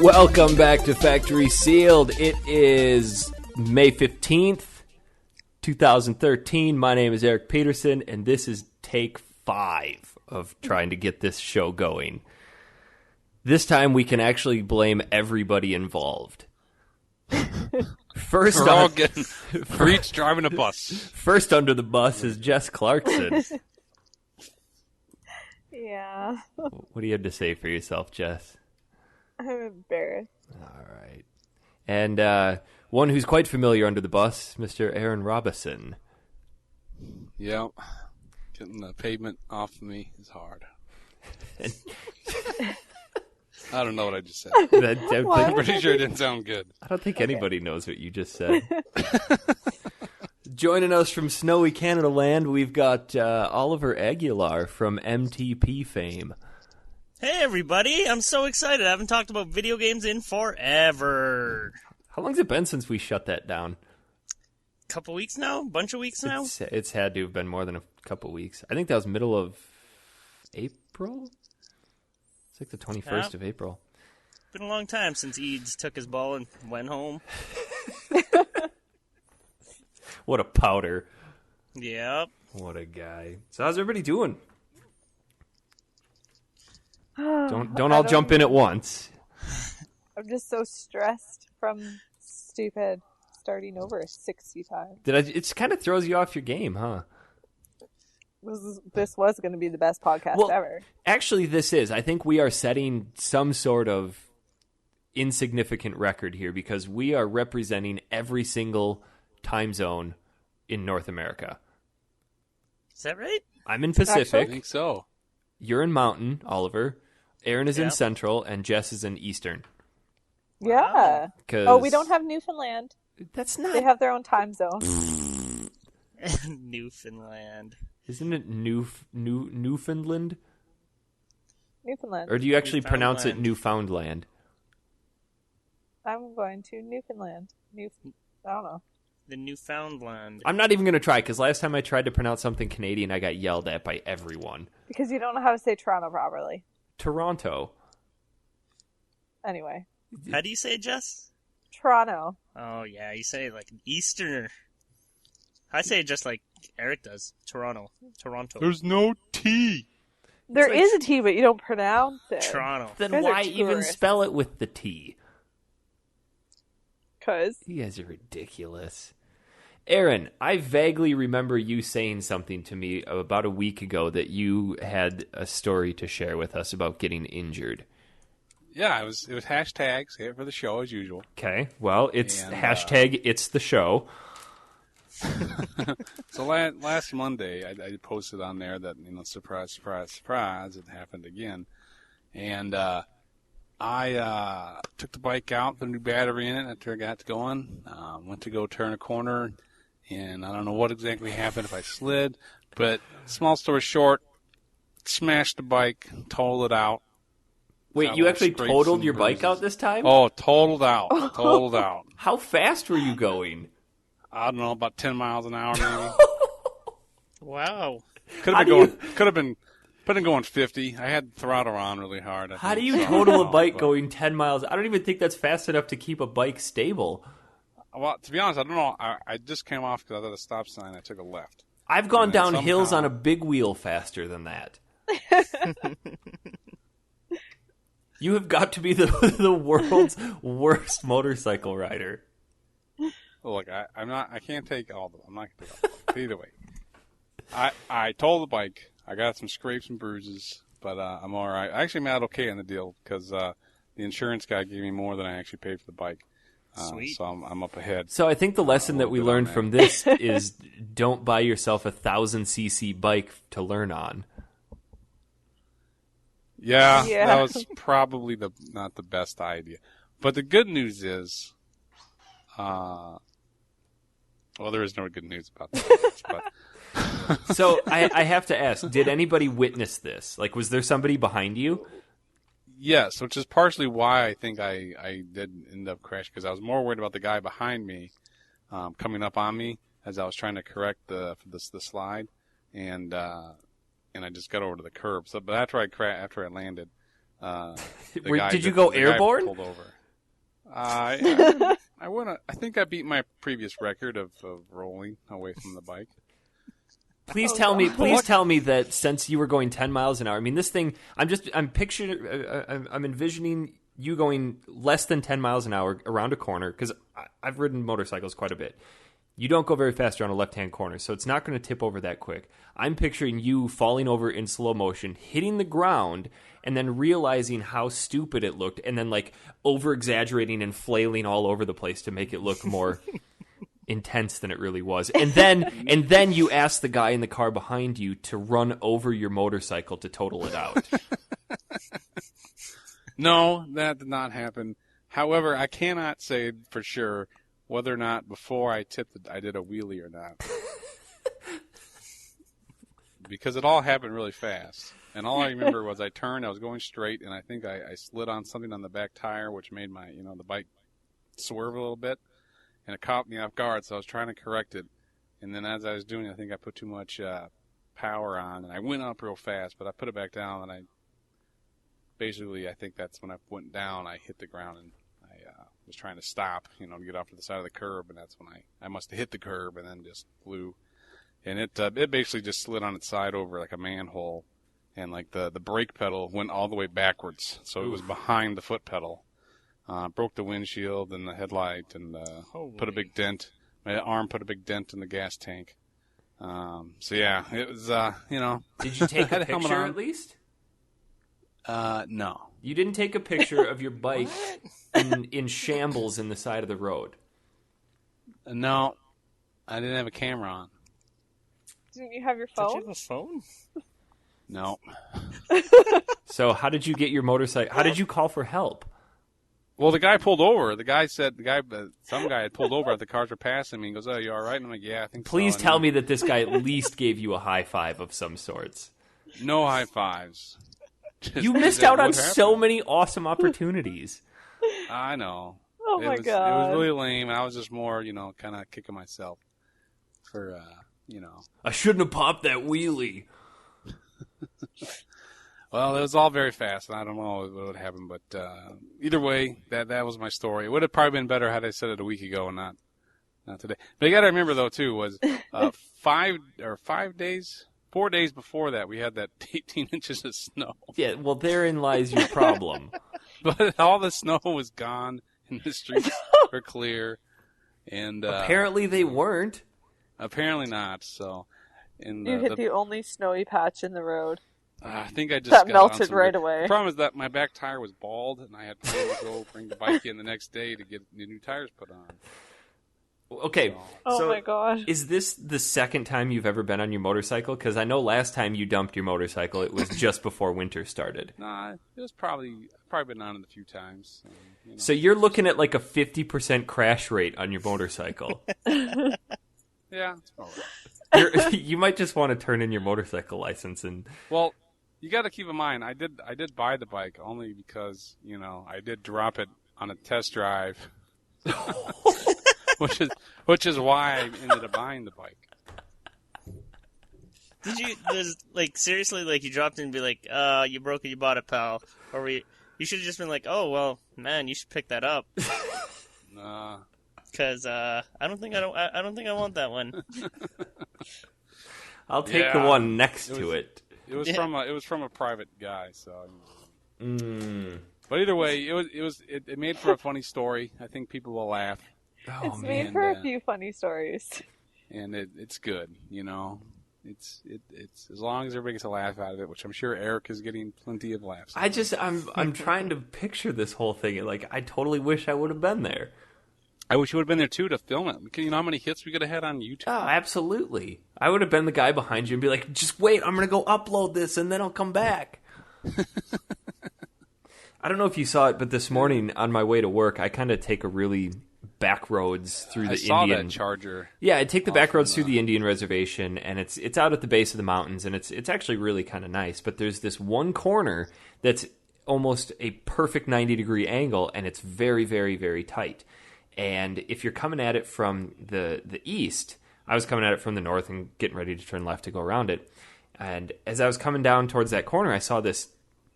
Welcome back to Factory Sealed. It is May 15th, 2013. My name is Eric Peterson, and this is take 5 of trying to get this show going. This time we can actually blame everybody involved. We're all getting for each driving a bus. First under the bus is Jess Clarkson. Yeah. What do you have to say for yourself, Jess? I'm embarrassed. All right. And one who's quite familiar under the bus, Mr. Aaron Robison. Yep. Getting the pavement off of me is hard. I don't know what I just said. I'm pretty sure it didn't sound good. I don't think anybody knows what you just said. Joining us from snowy Canada land, we've got Oliver Aguilar from MTP fame. Hey everybody, I'm so excited. I haven't talked about video games in forever. How long's it been since we shut that down? Couple weeks now? Bunch of weeks now? It's had to have been more than a couple weeks. I think that was middle of April? It's like the 21st of April. Been a long time since Eads took his ball and went home. What a powder. Yep. What a guy. So how's everybody doing? Don't all jump in at once. I'm just so stressed from stupid starting over 60 times. It kind of throws you off your game, huh? This was going to be the best podcast ever. Actually, this is. I think we are setting some sort of insignificant record here because we are representing every single time zone in North America. Is that right? I'm in Pacific. I think so. You're in Mountain, Oliver. Aaron is in Central, and Jess is in Eastern. Yeah. Oh, we don't have Newfoundland. That's not... They have their own time zone. Newfoundland. Isn't it Newfoundland? Newfoundland. Or do you actually pronounce it Newfoundland? I'm going to Newfoundland. I don't know. The Newfoundland. I'm not even going to try, because last time I tried to pronounce something Canadian, I got yelled at by everyone. Because you don't know how to say Toronto properly. Toronto. Anyway. How do you say it, Jess? Toronto. Oh, yeah. You say it like an Easterner. I say it just like Eric does. Toronto. There's no T. There is a T, but you don't pronounce it. Toronto. Then why even spell it with the T? Because you guys are ridiculous. Aaron, I vaguely remember you saying something to me about a week ago that you had a story to share with us about getting injured. Yeah, it was hashtag, say it for the show as usual. Okay, well, it's hashtag it's the show. So last Monday, I posted on there that, surprise, surprise, surprise, it happened again. And I took the bike out, put a new battery in it after I got going. Went to go turn a corner, and I don't know what exactly happened if I slid. But small story short, smashed the bike, totaled it out. Wait, you actually totaled your bike out this time? Oh, totaled out. Totaled out. How fast were you going? I don't know, about 10 miles an hour maybe. Wow. Could have been going 50. I had the throttle on really hard. How do you total a bike going 10 miles? I don't even think that's fast enough to keep a bike stable. Well, to be honest, I don't know. I just came off because I was at a stop sign. I took a left. I've gone down hills on a big wheel faster than that. You have got to be the world's worst motorcycle rider. Look, I can't take all of them. I'm not going to take all of them. Either way. I totaled the bike. I got some scrapes and bruises, but I'm all right. I actually made okay on the deal because the insurance guy gave me more than I actually paid for the bike. Sweet. So I'm up ahead. So I think the lesson that we learned from this is don't buy yourself a 1,000cc bike to learn on. Yeah, that was probably not the best idea. But the good news is, well, there is no good news about that. But So I have to ask, did anybody witness this? Like, was there somebody behind you? Yes, which is partially why I think I did end up crashing, because I was more worried about the guy behind me coming up on me as I was trying to correct the slide, and I just got over to the curb. So, but after I landed, Did you go airborne? Pulled over. I think I beat my previous record of rolling away from the bike. Please tell me that since you were going 10 miles an hour, I mean, this thing, I'm envisioning you going less than 10 miles an hour around a corner, because I've ridden motorcycles quite a bit. You don't go very fast around a left-hand corner, so it's not going to tip over that quick. I'm picturing you falling over in slow motion, hitting the ground, and then realizing how stupid it looked, and then like over-exaggerating and flailing all over the place to make it look more intense than it really was. And then you ask the guy in the car behind you to run over your motorcycle to total it out. No, that did not happen. However, I cannot say for sure whether or not before I tipped it, I did a wheelie or not. Because it all happened really fast. And all I remember was I turned, I was going straight, and I think I slid on something on the back tire, which made my, the bike swerve a little bit. And it caught me off guard, so I was trying to correct it. And then as I was doing it, I think I put too much power on, and I went up real fast, but I put it back down, and I think that's when I went down, I hit the ground, and I was trying to stop, to get off to the side of the curb, and that's when I must have hit the curb and then just flew. And it basically just slid on its side over like a manhole, and like the brake pedal went all the way backwards, so it was behind the foot pedal. Broke the windshield and the headlight, and put a big dent. My arm put a big dent in the gas tank. So yeah, it was, Did you take a picture at least? No. You didn't take a picture of your bike in shambles in the side of the road? No, I didn't have a camera on. Didn't you have your phone? Did you have a phone? No. So how did you get your motorcycle? How did you call for help? Well, the guy pulled over. Some guy had pulled over as the cars were passing me. He goes, "Oh, you all right?" And I'm like, "Yeah, I think so." Please tell me that this guy at least gave you a high five of some sorts. No high fives. You missed out on so many awesome opportunities. I know. Oh my God. It was really lame. I was just more, kind of kicking myself for, I shouldn't have popped that wheelie. Well, it was all very fast, and I don't know what would happen, but either way, that was my story. It would have probably been better had I said it a week ago and not today. But you got to remember, though, too, was 4 days before that, we had that 18 inches of snow. Yeah, well, therein lies your problem. But all the snow was gone, and the streets were clear. And apparently they weren't. Apparently not. So, and you hit the only snowy patch in the road. I think I just that got melted on right away. The problem is that my back tire was bald, and I had to go bring the bike in the next day to get the new tires put on. Okay. Oh my God. Is this the second time you've ever been on your motorcycle? Because I know last time you dumped your motorcycle, it was just before winter started. Nah, it was probably been on it a few times. So you're looking at like a 50% crash rate on your motorcycle. Yeah, it's about right. You might just want to turn in your motorcycle license and. Well, you got to keep in mind, I did buy the bike only because I did drop it on a test drive, which is why I ended up buying the bike. Did you seriously you dropped in and be like, you broke it, you bought it, pal, or you should have just been like, oh well, man, you should pick that up. Nah. Because I don't think I want that one. I'll take the one next to it. It was from a private guy, so. But either way, it made for a funny story. I think people will laugh. Oh, it's made for a few funny stories. And it's good, It's as long as everybody gets a laugh out of it, which I'm sure Eric is getting plenty of laughs. I'm trying to picture this whole thing. Like, I totally wish I would have been there. I wish you would have been there, too, to film it. You know how many hits we could have had on YouTube? Oh, absolutely. I would have been the guy behind you and be like, just wait, I'm going to go upload this, and then I'll come back. I don't know if you saw it, but this morning on my way to work, I kind of take a really back roads through the Indian. I saw that Charger. Yeah, I take the back roads through the Indian reservation, and it's out at the base of the mountains, and it's actually really kind of nice. But there's this one corner that's almost a perfect 90-degree angle, and it's very, very, very tight. And if you're coming at it from the east, I was coming at it from the north and getting ready to turn left to go around it. And as I was coming down towards that corner, I saw this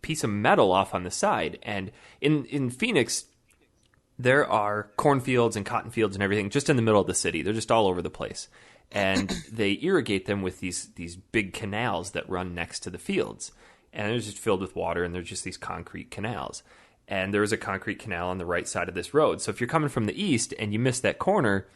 piece of metal off on the side. And in Phoenix, there are cornfields and cotton fields and everything just in the middle of the city. They're just all over the place. And they irrigate them with these big canals that run next to the fields. And they're just filled with water, and they're just these concrete canals. And there is a concrete canal on the right side of this road. So if you're coming from the east and you miss that corner,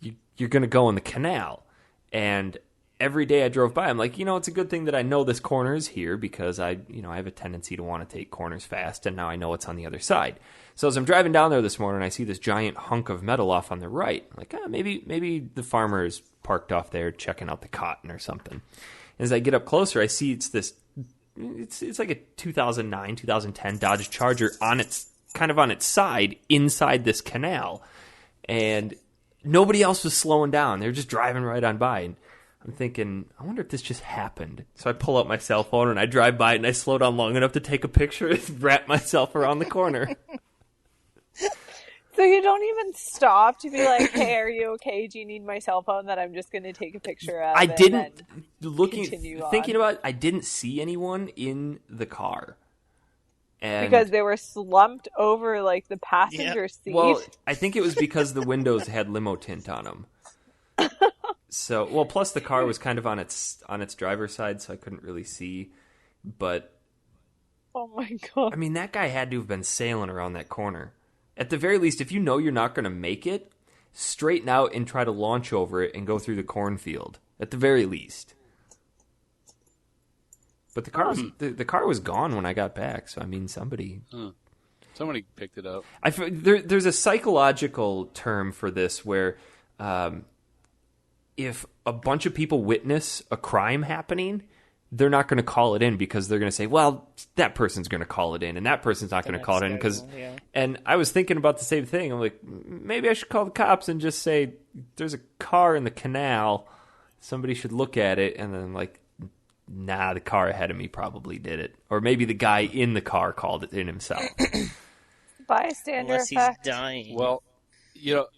you're going to go in the canal. And every day I drove by, I'm like, it's a good thing that I know this corner is here, because I have a tendency to want to take corners fast, and now I know it's on the other side. So as I'm driving down there this morning, I see this giant hunk of metal off on the right. I'm like, maybe the farmer is parked off there checking out the cotton or something. As I get up closer, I see it's like a 2009, 2010 Dodge Charger on its side inside this canal. And nobody else was slowing down. They were just driving right on by. And I'm thinking, I wonder if this just happened. So I pull out my cell phone and I drive by it, and I slow down long enough to take a picture and wrap myself around the corner. So you don't even stop to be like, hey, are you okay? Do you need my cell phone that I'm just going to take a picture of? I didn't, thinking about it, I didn't see anyone in the car. And because they were slumped over like the passenger seat. Well, I think it was because the windows had limo tint on them. So, plus the car was kind of on its driver's side, so I couldn't really see. But oh my god! I mean, that guy had to have been sailing around that corner. At the very least, if you know you're not going to make it, straighten out and try to launch over it and go through the cornfield. At the very least. But the car was the car was gone when I got back, so I mean, somebody picked it up. There's a psychological term for this where if a bunch of people witness a crime happening, they're not going to call it in because they're going to say, well, that person's going to call it in, and that person's not going to call it in. And I was thinking about the same thing. I'm like, maybe I should call the cops and just say, there's a car in the canal. Somebody should look at it. And then like, nah, the car ahead of me probably did it. Or maybe the guy in the car called it in himself. Bystander Unless effect. he's dying. Well,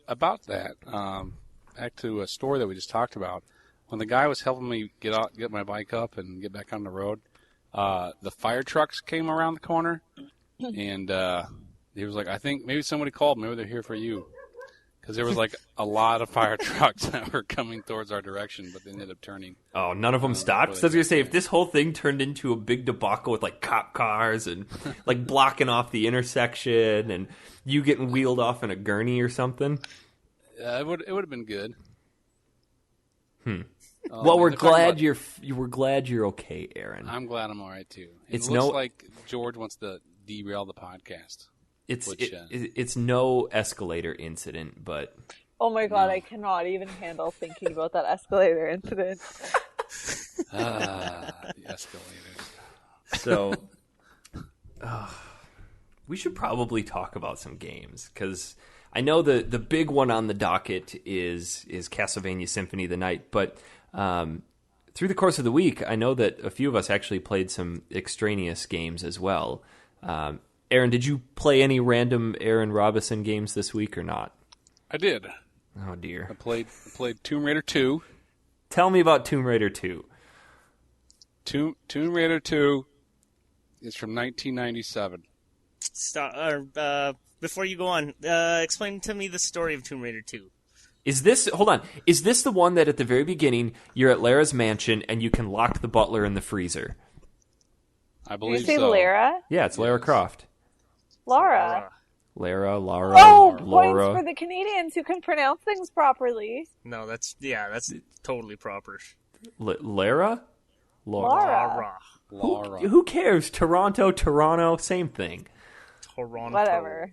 about that, back to a story that we just talked about. When the guy was helping me get my bike up and get back on the road, the fire trucks came around the corner, and he was like, I think maybe somebody called. Maybe they're here for you. Because there was like a lot of fire trucks that were coming towards our direction, but they ended up turning. Oh, none of them stopped? So I was going to say, if this whole thing turned into a big debacle with like cop cars and like blocking off the intersection and you getting wheeled off in a gurney or something. It would have been good. Well, we're glad you're okay, Aaron. I'm glad I'm all right too. It looks like George wants to derail the podcast. It's no escalator incident, but Oh my god, I cannot even handle thinking about that escalator incident. The escalators. So we should probably talk about some games, because I know the big one on the docket is Castlevania Symphony of the Night, but through the course of the week, I know that a few of us actually played some extraneous games as well. Aaron, did you play any random Aaron Robinson games this week or not? I did. Oh, dear. I played Tomb Raider 2. Tell me about Tomb Raider 2. Tomb Raider 2 is from 1997. Before you go on, explain to me the story of Tomb Raider 2. Hold on, is this the one that at the very beginning you're at Lara's mansion and you can lock the butler in the freezer? I believe Did you say so. Lara? Yeah, it's Lara Croft. Lara. Lara, Oh, Laura. points for the Canadians who can pronounce things properly. No, that's totally proper. Lara? Laura. Laura. Who cares? Toronto, same thing. Toronto. Whatever.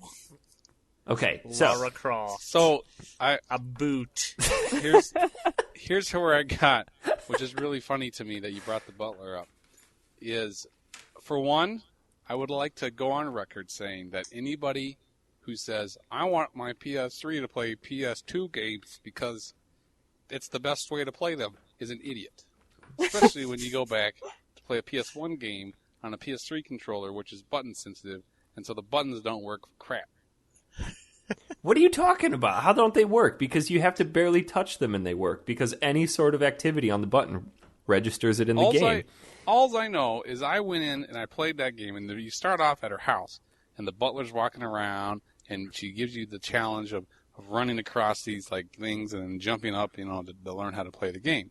Okay, so Lara Croft. So A boot. here's where I got, which is really funny to me that you brought the butler up, is, for one, I would like to go on record saying that anybody who says, I want my PS3 to play PS2 games because it's the best way to play them, is an idiot. Especially when you go back to play a PS1 game on a PS3 controller, which is button sensitive, and so the buttons don't work for crap. what are you talking about? How don't they work? Because you have to barely touch them and they work. Because any sort of activity on the button registers it in the game. All I know is I went in and I played that game, and you start off at her house, and the butler's walking around, and she gives you the challenge of running across these like things and then jumping up, to learn how to play the game.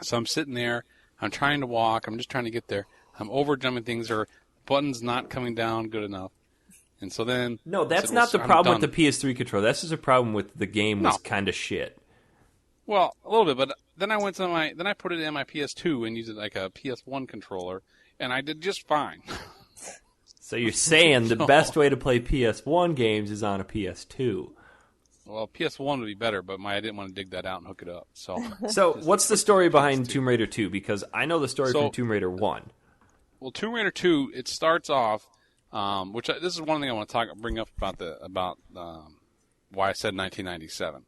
So I'm sitting there, I'm trying to walk, I'm just trying to get there, I'm over jumping things, or buttons not coming down good enough. And so then... No, that's not the problem with the PS3 controller. That's just a problem with the game was kind of shit. Well, a little bit, but then I put it in my PS2 and used it like a PS1 controller, and I did just fine. So you're saying the best way to play PS1 games is on a PS2. Well, PS1 would be better, but I didn't want to dig that out and hook it up. So what's the story behind Tomb Raider 2? Because I know the story from Tomb Raider 1. Well, Tomb Raider 2, it starts off... this is one thing I want to bring up about why I said 1997,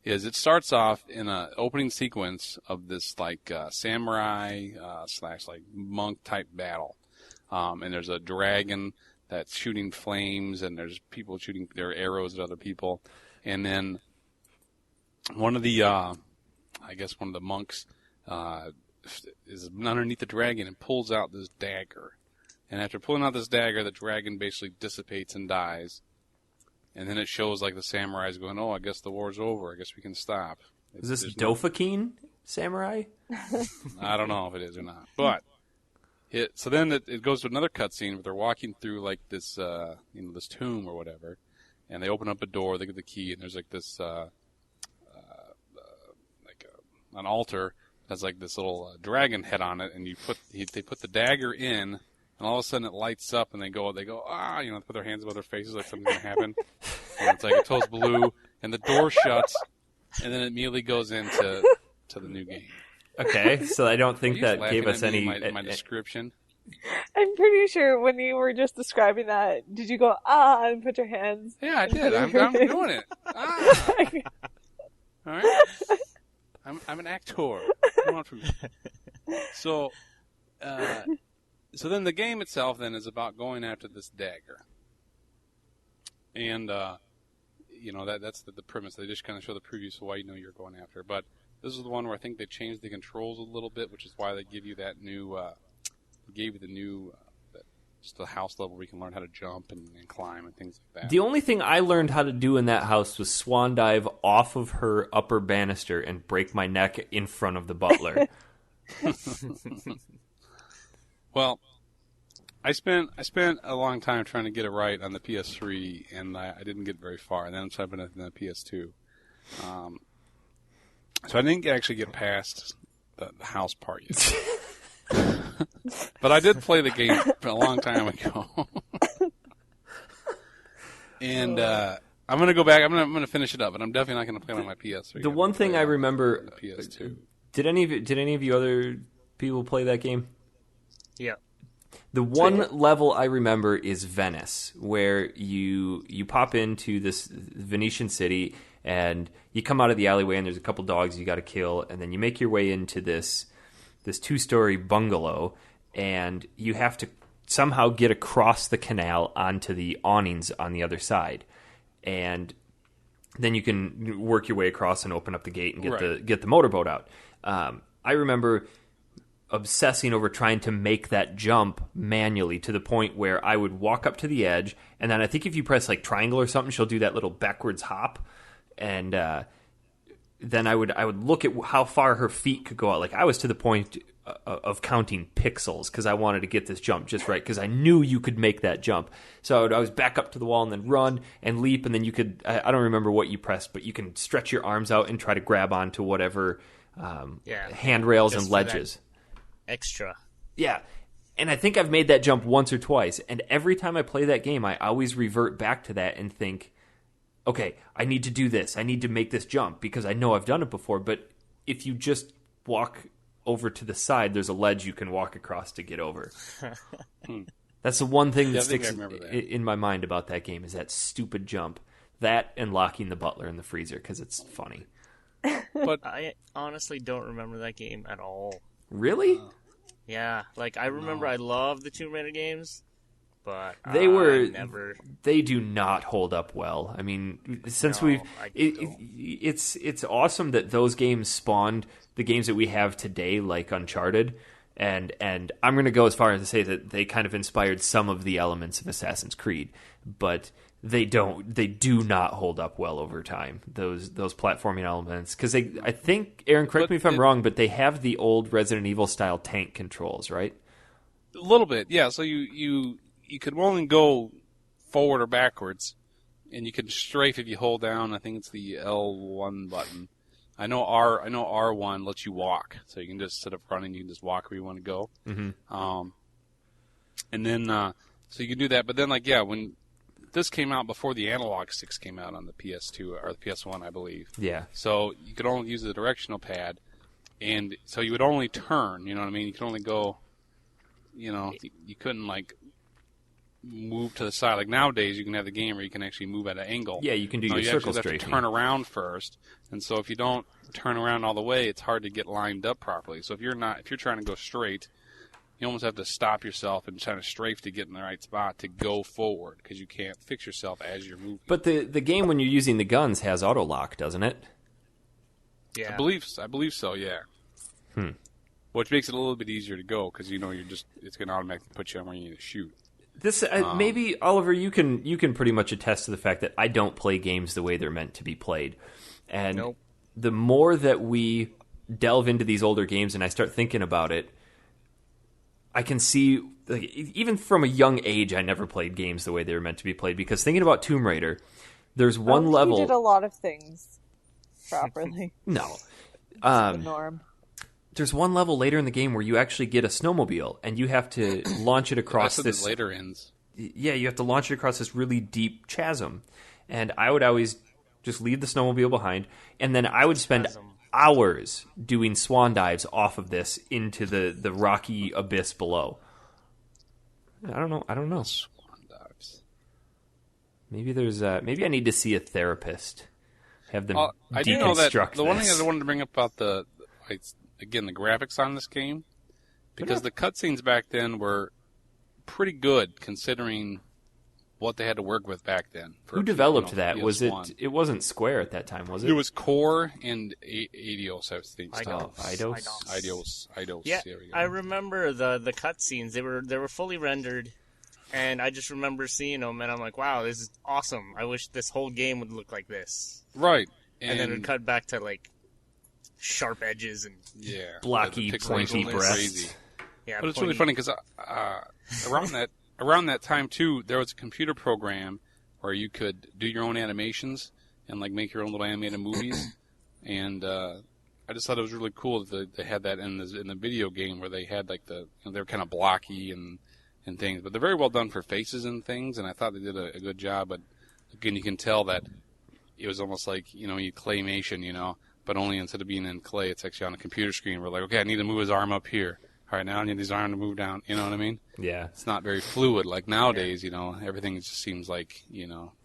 is it starts off in an opening sequence of this like samurai / like monk type battle, and there's a dragon that's shooting flames, and there's people shooting their arrows at other people, and then one of the monks is underneath the dragon and pulls out this dagger. And after pulling out this dagger, the dragon basically dissipates and dies. And then it shows like the samurais going, "Oh, I guess the war's over. I guess we can stop." Is this Dofus samurai? I don't know if it is or not. But so then it goes to another cutscene where they're walking through like this this tomb or whatever, and they open up a door, they get the key, and there's like this an altar that has like this little dragon head on it, and they put the dagger in. And all of a sudden it lights up, and they go, they put their hands above their faces like something's going to happen. And it's like it goes blue, and the door shuts, and then it immediately goes into the new game. Okay, so I don't think that gave us any... my description. I'm pretty sure when you were just describing that, did you go, and put your hands? Yeah, I did. I'm doing it. All right? I'm an actor. Come on from me. So then the game itself then is about going after this dagger. And, that's the premise. They just kind of show the preview so why you're going after. But this is the one where I think they changed the controls a little bit, which is why they give you that new, just the house level where you can learn how to jump and climb and things like that. The only thing I learned how to do in that house was swan dive off of her upper banister and break my neck in front of the butler. Well, I spent a long time trying to get it right on the PS3, and I didn't get very far. And then so I've been on the PS2, so I didn't actually get past the house part yet. But I did play the game a long time ago, and I'm gonna go back. I'm gonna finish it up, but I'm definitely not gonna play it on my PS3. The one thing I remember, PS2. Did any of you other people play that game? Yeah. The one level I remember is Venice, where you pop into this Venetian city, and you come out of the alleyway, and there's a couple dogs you got to kill, and then you make your way into this 2-story bungalow, and you have to somehow get across the canal onto the awnings on the other side, and then you can work your way across and open up the gate and get the motorboat out. I remember obsessing over trying to make that jump manually to the point where I would walk up to the edge, and then I think if you press like triangle or something, she'll do that little backwards hop, and then I would look at how far her feet could go out. Like I was to the point of counting pixels because I wanted to get this jump just right because I knew you could make that jump. So I was back up to the wall and then run and leap, and then you could I don't remember what you pressed, but you can stretch your arms out and try to grab onto whatever handrails and ledges. Extra. Yeah. And I think I've made that jump once or twice. And every time I play that game, I always revert back to that and think, okay, I need to do this. I need to make this jump because I know I've done it before. But if you just walk over to the side, there's a ledge you can walk across to get over. That's the one thing that sticks in my mind about that game is that stupid jump. That and locking the butler in the freezer because it's funny. But I honestly don't remember that game at all. Really? Yeah, like I remember I loved the Tomb Raider games, but They were never. They do not hold up well. I mean, since No, we've I it's awesome that those games spawned the games that we have today, like Uncharted, and I'm going to go as far as to say that they kind of inspired some of the elements of Assassin's Creed, but they do not hold up well over time. Those platforming elements, because I think, Aaron, correct me if I'm wrong, but they have the old Resident Evil style tank controls, right? A little bit, yeah. So you could only go forward or backwards, and you can strafe if you hold down. I think it's the L1 button. I know R1 lets you walk, so you can just, instead of running, you can just walk where you want to go. Mm-hmm. And then so you can do that. But then, when this came out before the analog sticks came out on the PS2 or the PS1, I believe. Yeah. So you could only use the directional pad, and so you would only turn. You know what I mean? You could only go. You couldn't move to the side. Like nowadays, you can have the game where you can actually move at an angle. Yeah, you can do your circle strafing. You have to turn around first, and so if you don't turn around all the way, it's hard to get lined up properly. So if you're trying to go straight, you almost have to stop yourself and try to strafe to get in the right spot to go forward, because you can't fix yourself as you're moving. But the game, when you're using the guns, has auto lock, doesn't it? Yeah, I believe so. Yeah. Which makes it a little bit easier to go, because it's going to automatically put you on where you need to shoot. This maybe, Oliver, you can pretty much attest to the fact that I don't play games the way they're meant to be played, and Nope. The more that we delve into these older games and I start thinking about it, I can see, even from a young age, I never played games the way they were meant to be played, because thinking about Tomb Raider, there's one level. He did a lot of things properly. No. The norm. There's one level later in the game where you actually get a snowmobile, and you have to launch it across this. The later ends. Yeah, you have to launch it across this really deep chasm, and I would always just leave the snowmobile behind, and then I would spend hours doing swan dives off of this into the rocky abyss below. I don't know. Swan dives. Maybe there's maybe I need to see a therapist. Have them I do know that deconstruct the one thing this. I wanted to bring up about the graphics on this game, because the cutscenes back then were pretty good considering what they had to work with back then. Who developed that? PS1. Was it? It wasn't Square at that time, was it? It was Core and Eidos, I think. Eidos. Yeah, there we go. I remember the cutscenes. They were fully rendered, and I just remember seeing them, and I'm like, wow, this is awesome. I wish this whole game would look like this. Right. And then it would cut back to, sharp edges and blocky, the pointy pixelation was breasts. crazy. yeah. But it's really funny because around that time too, there was a computer program where you could do your own animations and make your own little animated movies. And I just thought it was really cool that they had that in the video game, where they had they were kind of blocky and things, but they're very well done for faces and things. And I thought they did a good job. But again, you can tell that it was almost like claymation, but only instead of being in clay, it's actually on a computer screen. We're like, okay, I need to move his arm up here. All right, now I need his arm to move down. You know what I mean? Yeah. It's not very fluid like nowadays. Everything just seems like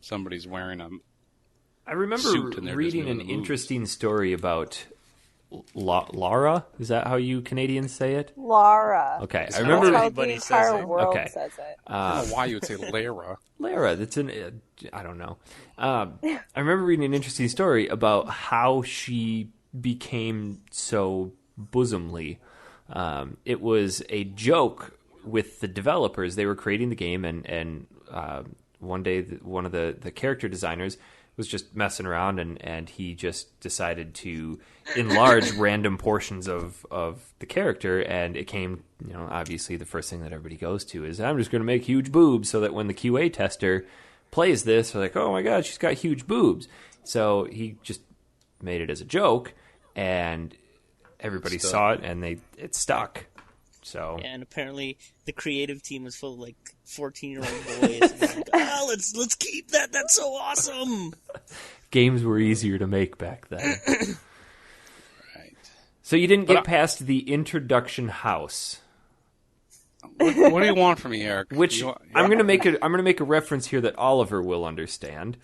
somebody's wearing a. I remember suit and they're just reading moving an the moves. interesting story about Lara. Is that how you Canadians say it? Lara. Okay, It's I not remember That's how Everybody the says entire it. world Okay. says it. I don't know why you would say Lara. Lara. That's I don't know. I remember reading an interesting story about how she became so bosomly. It was a joke with the developers. They were creating the game, and one day one of the character designers was just messing around, and he just decided to enlarge random portions of the character, and it came, obviously the first thing that everybody goes to is, I'm just going to make huge boobs so that when the QA tester plays this, they're like, oh my god, she's got huge boobs. So he just made it as a joke, and everybody saw it, and it stuck. So and apparently the creative team was full of 14-year-old boys. And like, let's keep that. That's so awesome. games were easier to make back then. Right. So you didn't get past the introduction house, What do you want from me, Eric? which I'm going to make a reference here that Oliver will understand.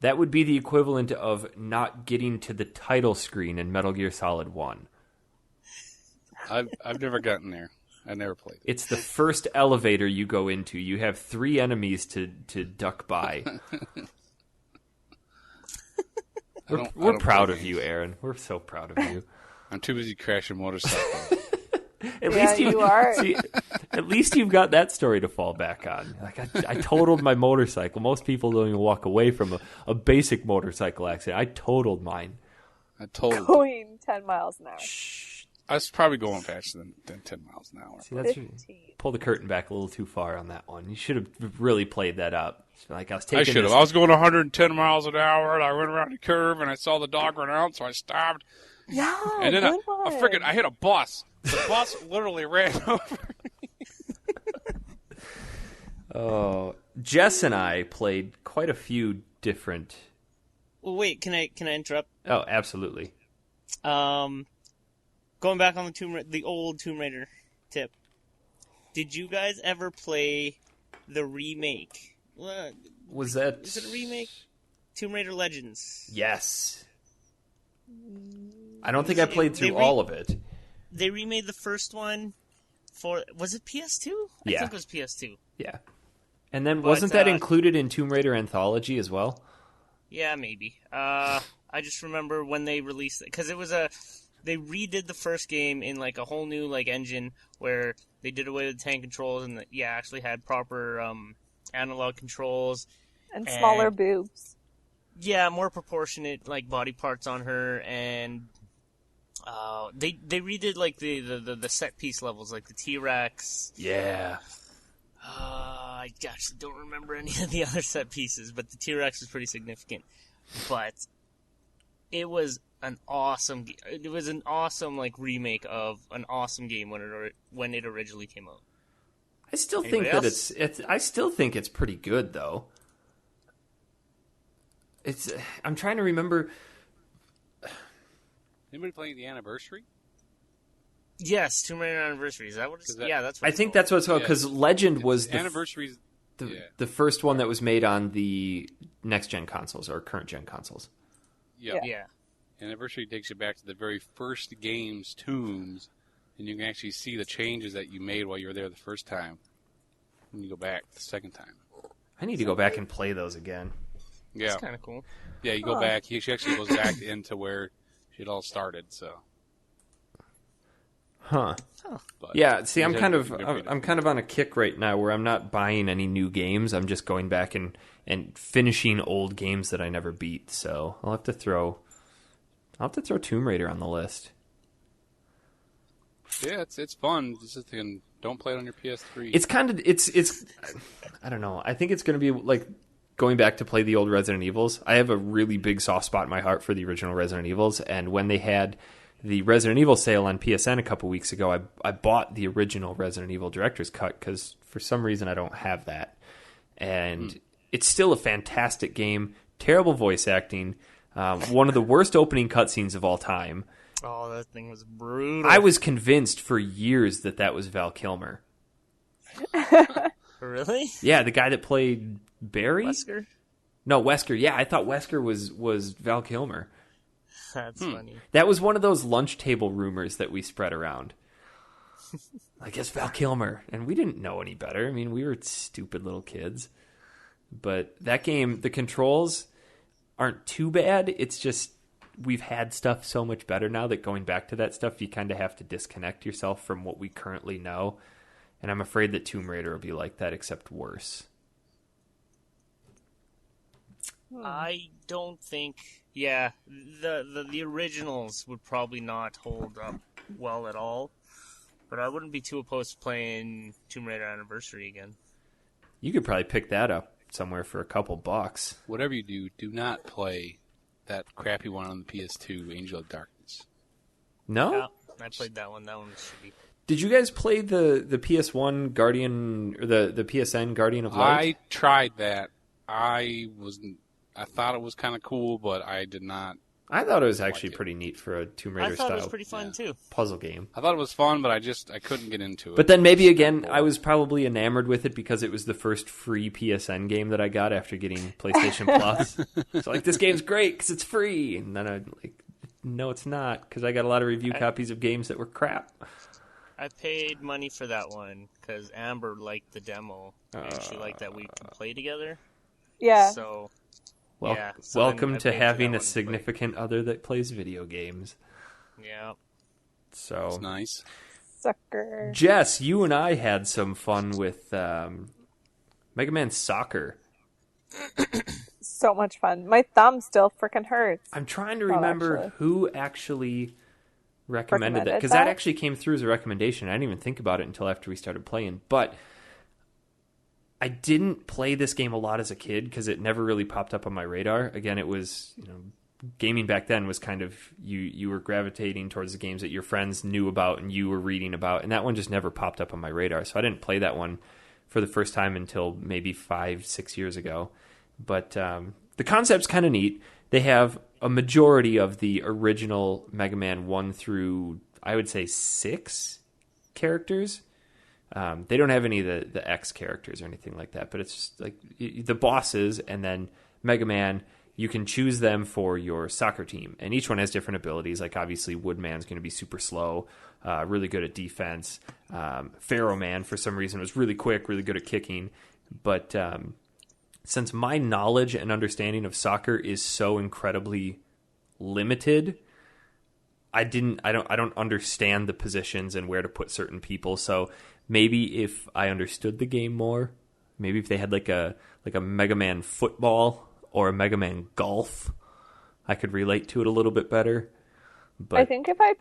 That would be the equivalent of not getting to the title screen in Metal Gear Solid 1. I've never gotten there. I never played it. It's the first elevator you go into. You have 3 enemies to duck by. We're proud of you, Aaron. We're so proud of you. I'm too busy crashing motorcycles. At least you are. See, at least you've got that story to fall back on. Like I totaled my motorcycle. Most people don't even walk away from a basic motorcycle accident. I totaled mine. Going 10 miles an hour. I was probably going faster than 10 miles an hour. See, that's 15. pull the curtain back a little too far on that one. You should have really played that up. Like I was taking. I should have. I was going 110 miles an hour, and I went around the curve, and I saw the dog run out, so I stopped. Yeah, And then good one. I hit a bus. The bus literally ran over. Oh, Jess and I played quite a few different. Well, wait, can I interrupt? Oh, absolutely. Going back on the old Tomb Raider tip. Did you guys ever play the remake? Was that? Is it a remake? Tomb Raider Legends. Yes. I don't think I played through all of it. They remade the first one for... Was it PS2? Yeah. I think it was PS2. Yeah. And then wasn't that included in Tomb Raider Anthology as well? Yeah, maybe. I just remember when they released it, because it was they redid the first game in like a whole new like engine where they did away with tank controls and actually had proper analog controls And smaller boobs. Yeah, more proportionate like body parts on her, and they redid like the set piece levels, like the T-Rex. Yeah. I actually don't remember any of the other set pieces, but the T-Rex is pretty significant. But it was an awesome like remake of an awesome game when it originally came out. I still Anybody think else? that I still think it's pretty good though. I'm trying to remember. Anybody playing the Anniversary? Yes, Tomb Raider Anniversary. Is that what it's? Yeah, that's what I think that's what it's called, because Legend was the Anniversary's the first one that was made on the next gen consoles or current gen consoles. Yeah. Yeah. Anniversary takes you back to the very first game's tombs, and you can actually see the changes that you made while you were there the first time. When you go back the second time. I need to go back and play those again. Yeah. It's kind of cool. Yeah, you go back. She actually goes back into where it all started. So. Huh. But Yeah, see, I'm they're kind of different. on a kick right now where I'm not buying any new games. I'm just going back and finishing old games that I never beat. So I'll have to throw Tomb Raider on the list. Yeah, it's fun. Just don't play it on your PS3. It's kind of it's I don't know. I think it's going to be like going back to play the old Resident Evils. I have a really big soft spot in my heart for the original Resident Evils, and when they had the Resident Evil sale on PSN a couple weeks ago, I bought the original Resident Evil Director's Cut because for some reason I don't have that. And it's still a fantastic game, terrible voice acting, one of the worst opening cutscenes of all time. Oh, that thing was brutal. I was convinced for years that was Val Kilmer. Really? Yeah, the guy that played Barry? Wesker? No, Wesker. Yeah, I thought Wesker was Val Kilmer. That's funny. That was one of those lunch table rumors that we spread around. I guess Val Kilmer. And we didn't know any better. I mean, we were stupid little kids. But that game, the controls aren't too bad. It's just we've had stuff so much better now that going back to that stuff, you kind of have to disconnect yourself from what we currently know. And I'm afraid that Tomb Raider will be like that, except worse. I don't think. Yeah, the originals would probably not hold up well at all. But I wouldn't be too opposed to playing Tomb Raider Anniversary again. You could probably pick that up somewhere for a couple bucks. Whatever you do not play that crappy one on the PS2, Angel of Darkness. No? Yeah, I played that one. That one was shitty. Did you guys play the PS1 Guardian, or the PSN Guardian of Light? I tried that. I thought it was kind of cool, but I did not. I thought it was actually pretty neat for a Tomb Raider I thought style it was pretty fun too. puzzle game. I thought it was fun, but I couldn't get into it. But then maybe again, I was probably enamored with it because it was the first free PSN game that I got after getting PlayStation Plus. So like, this game's great because it's free, and then I like, no, it's not, because I got a lot of review copies of games that were crap. I paid money for that one because Amber liked the demo and she liked that we could play together. Yeah. So, Well, yeah. So welcome I to paid for having that a one, significant other that plays video games. but- Yeah. So, It's nice. Sucker. Jess, you and I had some fun with Mega Man Soccer. So much fun. My thumb still freaking hurts. I'm trying to Well, remember actually. who actually recommended that, because that actually came through as a recommendation. I didn't even think about it until after we started playing. But I didn't play this game a lot as a kid because it never really popped up on my radar. Again, it was, gaming back then was kind of, you were gravitating towards the games that your friends knew about and you were reading about, and that one just never popped up on my radar. So I didn't play that one for the first time until maybe 5-6 years ago. But the concept's kind of neat. They have a majority of the original Mega Man 1 through, I would say, 6 characters. They don't have any of the X characters or anything like that, but it's just like the bosses, and then Mega Man, you can choose them for your soccer team, and each one has different abilities. Like, obviously, Woodman's going to be super slow, really good at defense. Pharaoh Man, for some reason, was really quick, really good at kicking. But since my knowledge and understanding of soccer is so incredibly limited, I don't understand the positions and where to put certain people. So maybe if I understood the game more, maybe if they had like a Mega Man football or a Mega Man golf, I could relate to it a little bit better. But I think if I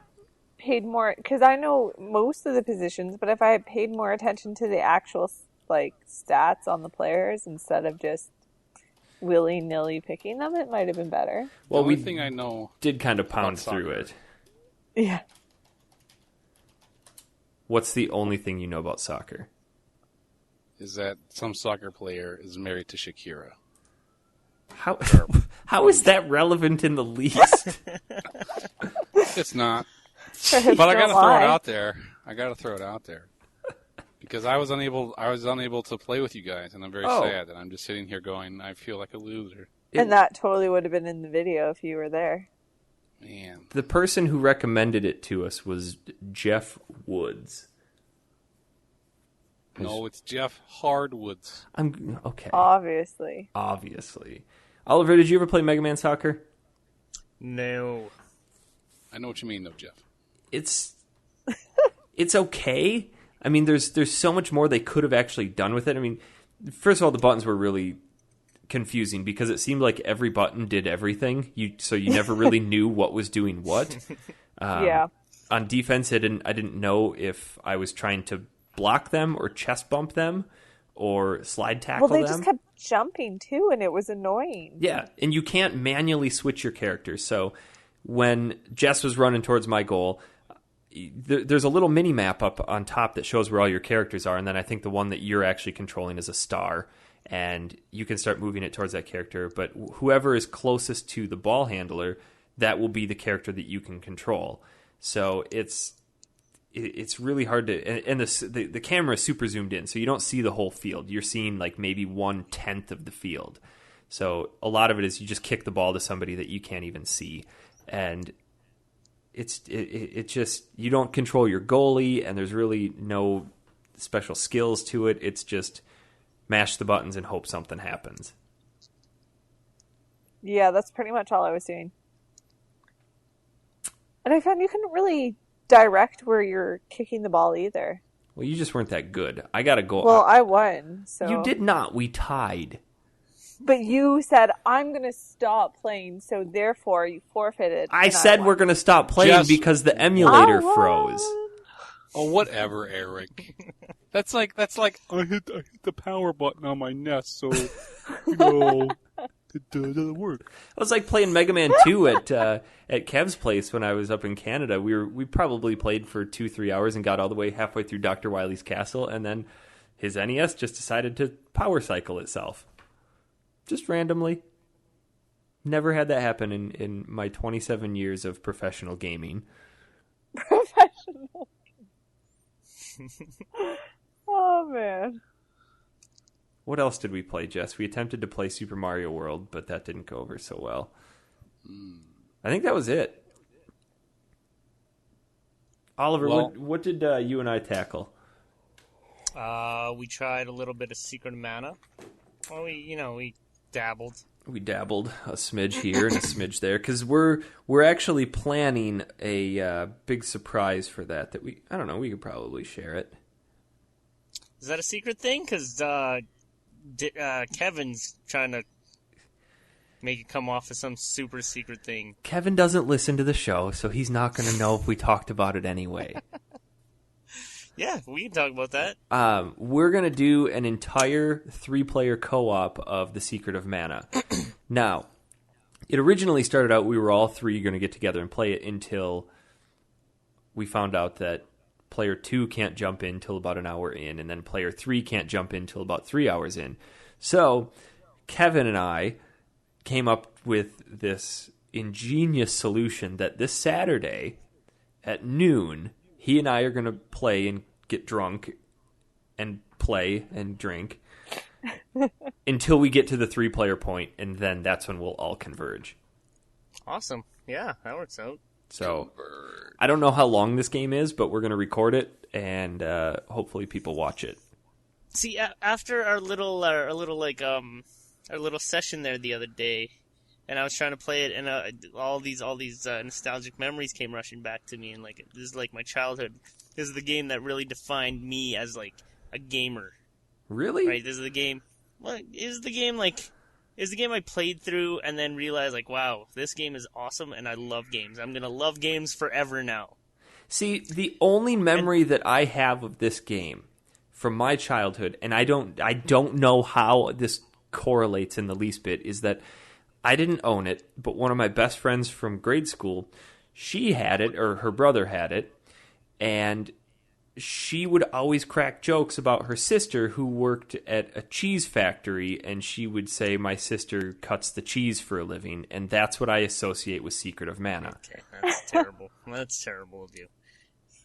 paid more, because I know most of the positions, but if I had paid more attention to the actual stats on the players instead of just willy-nilly picking them, it might have been better. well, the only we thing I know did kind of pound about soccer. through it. Yeah. What's the only thing you know about soccer? is that some soccer player is married to Shakira. How is that relevant in the least? It's not. For his But I gotta don't throw it lie. out there. Because I was unable to play with you guys, and I'm very sad. And I'm just sitting here going, I feel like a loser. And that totally would have been in the video if you were there. Man. The person who recommended it to us was Jeff Woods. No, it's Jeff Hardwoods. I'm okay. Obviously. Oliver, did you ever play Mega Man Soccer? No. I know what you mean, though, Jeff. It's okay. I mean, there's so much more they could have actually done with it. I mean, first of all, the buttons were really confusing because it seemed like every button did everything. So you never really knew what was doing what. Yeah. On defense, I didn't know if I was trying to block them or chest bump them or slide tackle Well, they them. just kept jumping too, and it was annoying. Yeah, and you can't manually switch your characters. So when Jess was running towards my goal, there's a little mini map up on top that shows where all your characters are, and then I think the one that you're actually controlling is a star, and you can start moving it towards that character. But whoever is closest to the ball handler, that will be the character that you can control. So it's really hard to, and the camera is super zoomed in, so you don't see the whole field. You're seeing like maybe 1/10 of the field. So a lot of it is you just kick the ball to somebody that you can't even see, and it just, you don't control your goalie, and there's really no special skills to it. It's just mash the buttons and hope something happens. Yeah, that's pretty much all I was doing. And I found you couldn't really direct where you're kicking the ball either. Well, you just weren't that good. I got a goal. Well, I won, so... You did not. We tied. But you said, I'm going to stop playing, so therefore you forfeited. I and said won. we're going to stop playing Just because the emulator I won. froze. Oh, whatever, Eric. That's like I hit the power button on my NES, so it doesn't work. It was like playing Mega Man 2 at Kev's place when I was up in Canada. We probably played for 2-3 hours and got all the way halfway through Dr. Wily's castle, and then his NES just decided to power cycle itself. Just randomly. Never had that happen in my 27 years of professional gaming. Professional. Oh, man. What else did we play, Jess? We attempted to play Super Mario World, but that didn't go over so well. I think that was it. Oliver, Well- what did you and I tackle? We tried a little bit of Secret of Mana. Well, we dabbled. We dabbled a smidge here and a smidge there because we're actually planning a big surprise for that we I don't know, we could probably share it. Is that a secret thing? Because Kevin's trying to make it come off as some super secret thing. Kevin doesn't listen to the show, so he's not going to know if we talked about it anyway. Yeah, we can talk about that. We're going to do an entire 3-player co-op of The Secret of Mana. Now, it originally started out we were all 3 going to get together and play it until we found out that player 2 can't jump in till about an hour in, and then player 3 can't jump in till about 3 hours in. So, Kevin and I came up with this ingenious solution that this Saturday at noon, he and I are going to play and get drunk and play and drink until we get to the 3-player point, and then that's when we'll all converge. Awesome. Yeah, that works out. So, I don't know how long this game is, but we're going to record it, and hopefully people watch it. See, after our little session there the other day, and I was trying to play it, and all these nostalgic memories came rushing back to me, and like this is like my childhood. This is the game that really defined me as like a gamer. Really? Right? This is the game. Well, is the game I played through and then realized like, wow, this game is awesome, and I love games. I'm gonna love games forever now. See, the only memory that I have of this game from my childhood, and I don't know how this correlates in the least bit, is that I didn't own it, but one of my best friends from grade school, she had it, or her brother had it, and she would always crack jokes about her sister who worked at a cheese factory, and she would say, my sister cuts the cheese for a living, and that's what I associate with Secret of Mana. Okay, that's terrible. That's terrible of you.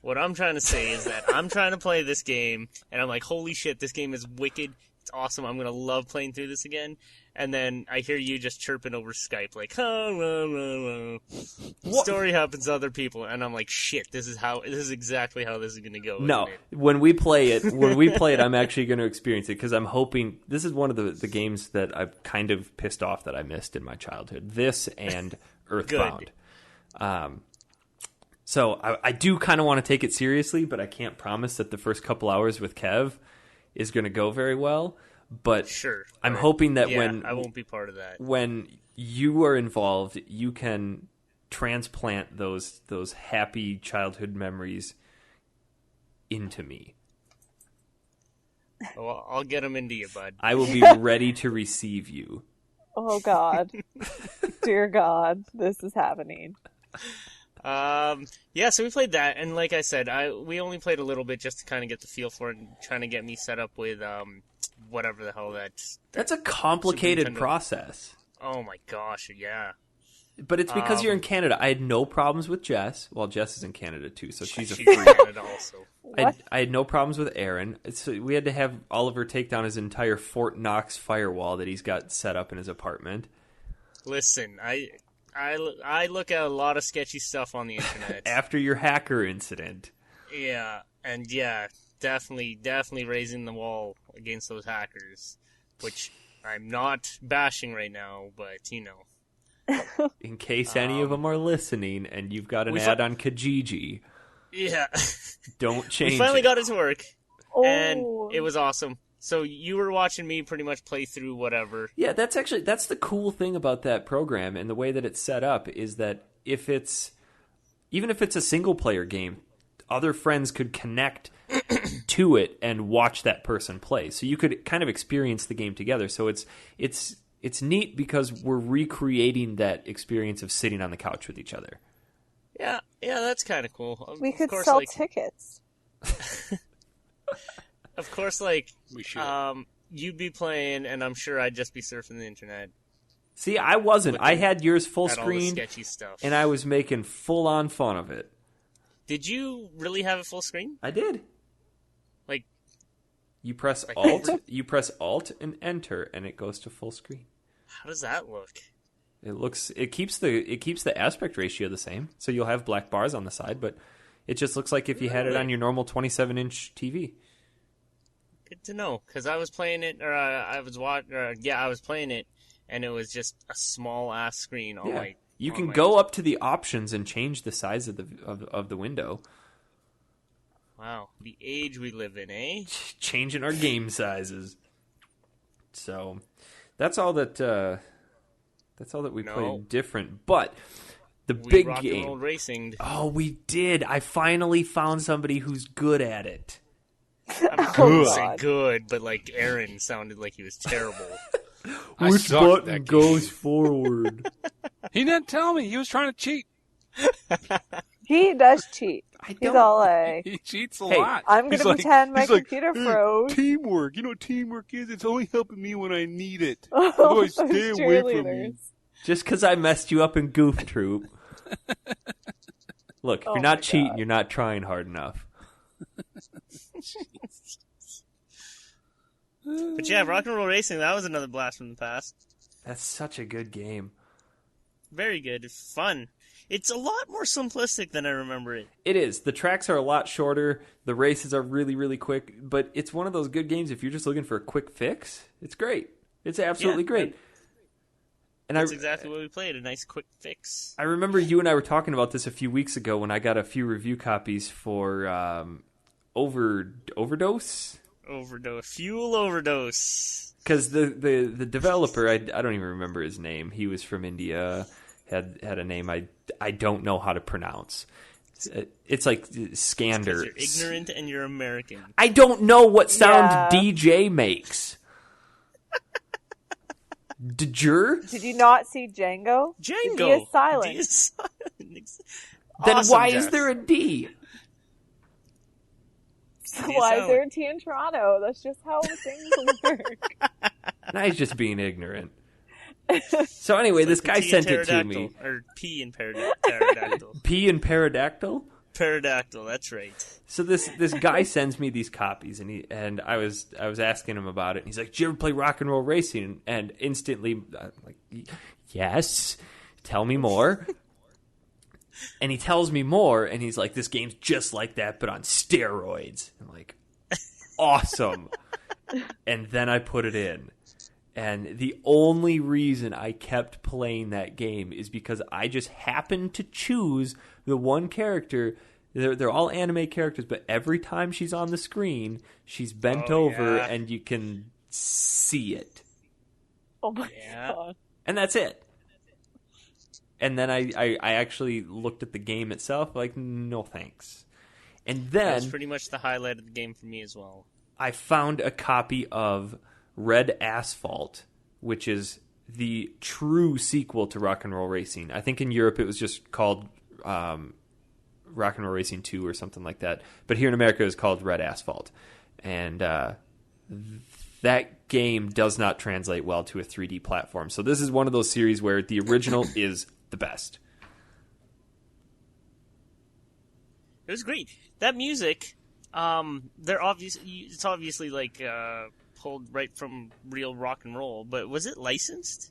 What I'm trying to say is that I'm trying to play this game, and I'm like, holy shit, this game is wicked. It's awesome. I'm going to love playing through this again. And then I hear you just chirping over Skype, like, story happens to other people. And I'm like, shit, this is exactly how this is going to go. No, when we play it, I'm actually going to experience it because I'm hoping this is one of the games that I've kind of pissed off that I missed in my childhood. This and Earthbound. So I do kind of want to take it seriously, but I can't promise that the first couple hours with Kev is going to go very well. But sure, I'm hoping that when I won't be part of that. When you are involved, you can transplant those happy childhood memories into me. Well, I'll get them into you, bud. I will be ready to receive you. Oh God, dear God, this is happening. Yeah, so we played that, and like I said, we only played a little bit just to kind of get the feel for it, and trying to get me set up with whatever the hell that's a complicated process. Oh my gosh, yeah. But it's because you're in Canada. I had no problems with Jess. Well, Jess is in Canada too, so she's in Canada also. I had no problems with Aaron. So we had to have Oliver take down his entire Fort Knox firewall that he's got set up in his apartment. Listen, I look at a lot of sketchy stuff on the internet. After your hacker incident. Yeah, and yeah, definitely raising the wall against those hackers, which I'm not bashing right now, but you know. In case any of them are listening and you've got an ad on Kijiji. Yeah. Don't change it. We finally got it to work, and it was awesome. So you were watching me pretty much play through whatever. Yeah, that's the cool thing about that program and the way that it's set up is that even if it's a single player game, other friends could connect to it and watch that person play. So you could kind of experience the game together. So it's neat because we're recreating that experience of sitting on the couch with each other. Yeah, that's kind of cool. We could sell tickets. Of course, like, we should. You'd be playing, and I'm sure I'd just be surfing the internet. See, I wasn't. I had yours full screen, sketchy stuff, and I was making full-on fun of it. Did you really have it full screen? I did. Like, you press Alt and Enter, and it goes to full screen. How does that look? It keeps the aspect ratio the same, so you'll have black bars on the side, but It just looks like if you had it on your normal 27-inch TV. Good to know, because I was playing it, or I was playing it, and it was just a small ass screen on my. You can go up to the options and change the size of the window. Wow, the age we live in, eh? Changing our game sizes. So that's all that we played different. But the big rock game. And roll racing. Oh, we did. I finally found somebody who's good at it. I'm say good, but like Aaron sounded like he was terrible. Which button goes forward? He didn't tell me. He was trying to cheat. He does cheat. He's all like, he cheats a lot. I'm going to pretend my computer froze. Teamwork. You know what teamwork is? It's only helping me when I need it. Oh, Otherwise, stay away from me. Just because I messed you up in Goof Troop. Look, if you're not cheating, you're not trying hard enough. But yeah, rock and roll racing, that was another blast from the past. That's such a good game. Very good. It's fun. It's a lot more simplistic than I remember it. It is. The tracks are a lot shorter. The races are really, really quick. But it's one of those good games. If you're just looking for a quick fix, it's great. It's absolutely great. And that's exactly what we played, a nice quick fix. I remember you and I were talking about this a few weeks ago when I got a few review copies for Overdose? Fuel Overdose. Because the developer, I don't even remember his name. He was from India, had a name I don't know how to pronounce. It's like Scander. You're ignorant and you're American. I don't know what sound DJ makes. Did you not see Django? Django. D is silent. D is silent. Then Awesome, why Jeff. is there a D? Why is there a T in Toronto? That's just how things work. Now he's just being ignorant. So anyway, this guy sent it to me. Or P in pterodactyl. P in pterodactyl? Pterodactyl, that's right. So this guy sends me these copies, and I was asking him about it, and he's like, "Did you ever play Rock and Roll Racing?" And instantly, I'm like, "Yes, tell me more." And he tells me more, and he's like, "This game's just like that, but on steroids." I'm like, "Awesome!" And then I put it in, and the only reason I kept playing that game is because I just happened to choose the one character. They're all anime characters, but every time she's on the screen, she's bent over, and you can see it. Oh my god! And that's it. And then I actually looked at the game itself, like, no thanks. And then that's pretty much the highlight of the game for me as well. I found a copy of Red Asphalt, which is the true sequel to Rock and Roll Racing. I think in Europe it was just called Rock and Roll Racing 2 or something like that. But here in America it was called Red Asphalt. And that game does not translate well to a 3D platform. So this is one of those series where the original is the best. It was great. That music, it's obviously like pulled right from real rock and roll, but was it licensed?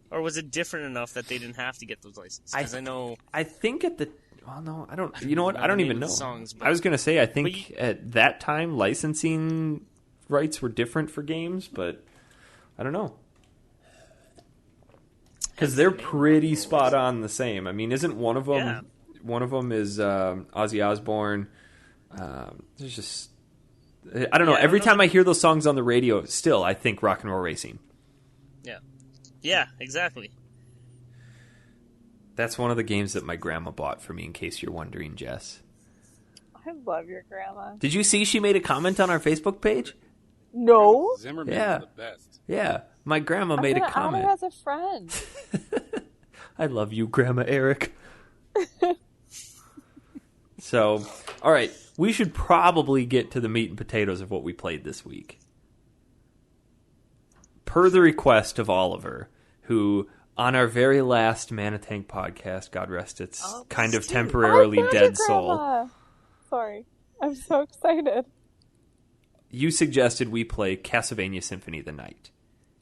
Or was it different enough that they didn't have to get those licenses? Because I think at the... Well, no, I don't... You know what? I don't even know. Songs, I was going to say, I think at that time, licensing rights were different for games, but I don't know. Because they're pretty spot on the same. I mean, isn't one of them... Yeah. One of them is Ozzy Osbourne. There's just... I don't know. Every time I hear those songs on the radio, still, I think Rock and Roll Racing. Yeah. Yeah, exactly. That's one of the games that my grandma bought for me, in case you're wondering, Jess. I love your grandma. Did you see she made a comment on our Facebook page? No. Zimmerman is the best. Yeah. My grandma made a comment. Add her as a friend. I love you, Grandma Eric. So, all right. We should probably get to the meat and potatoes of what we played this week. Per the request of Oliver, who, on our very last Mana Tank podcast, God rest its kind of temporarily dead soul. Sorry. I'm so excited. You suggested we play Castlevania Symphony of the Night.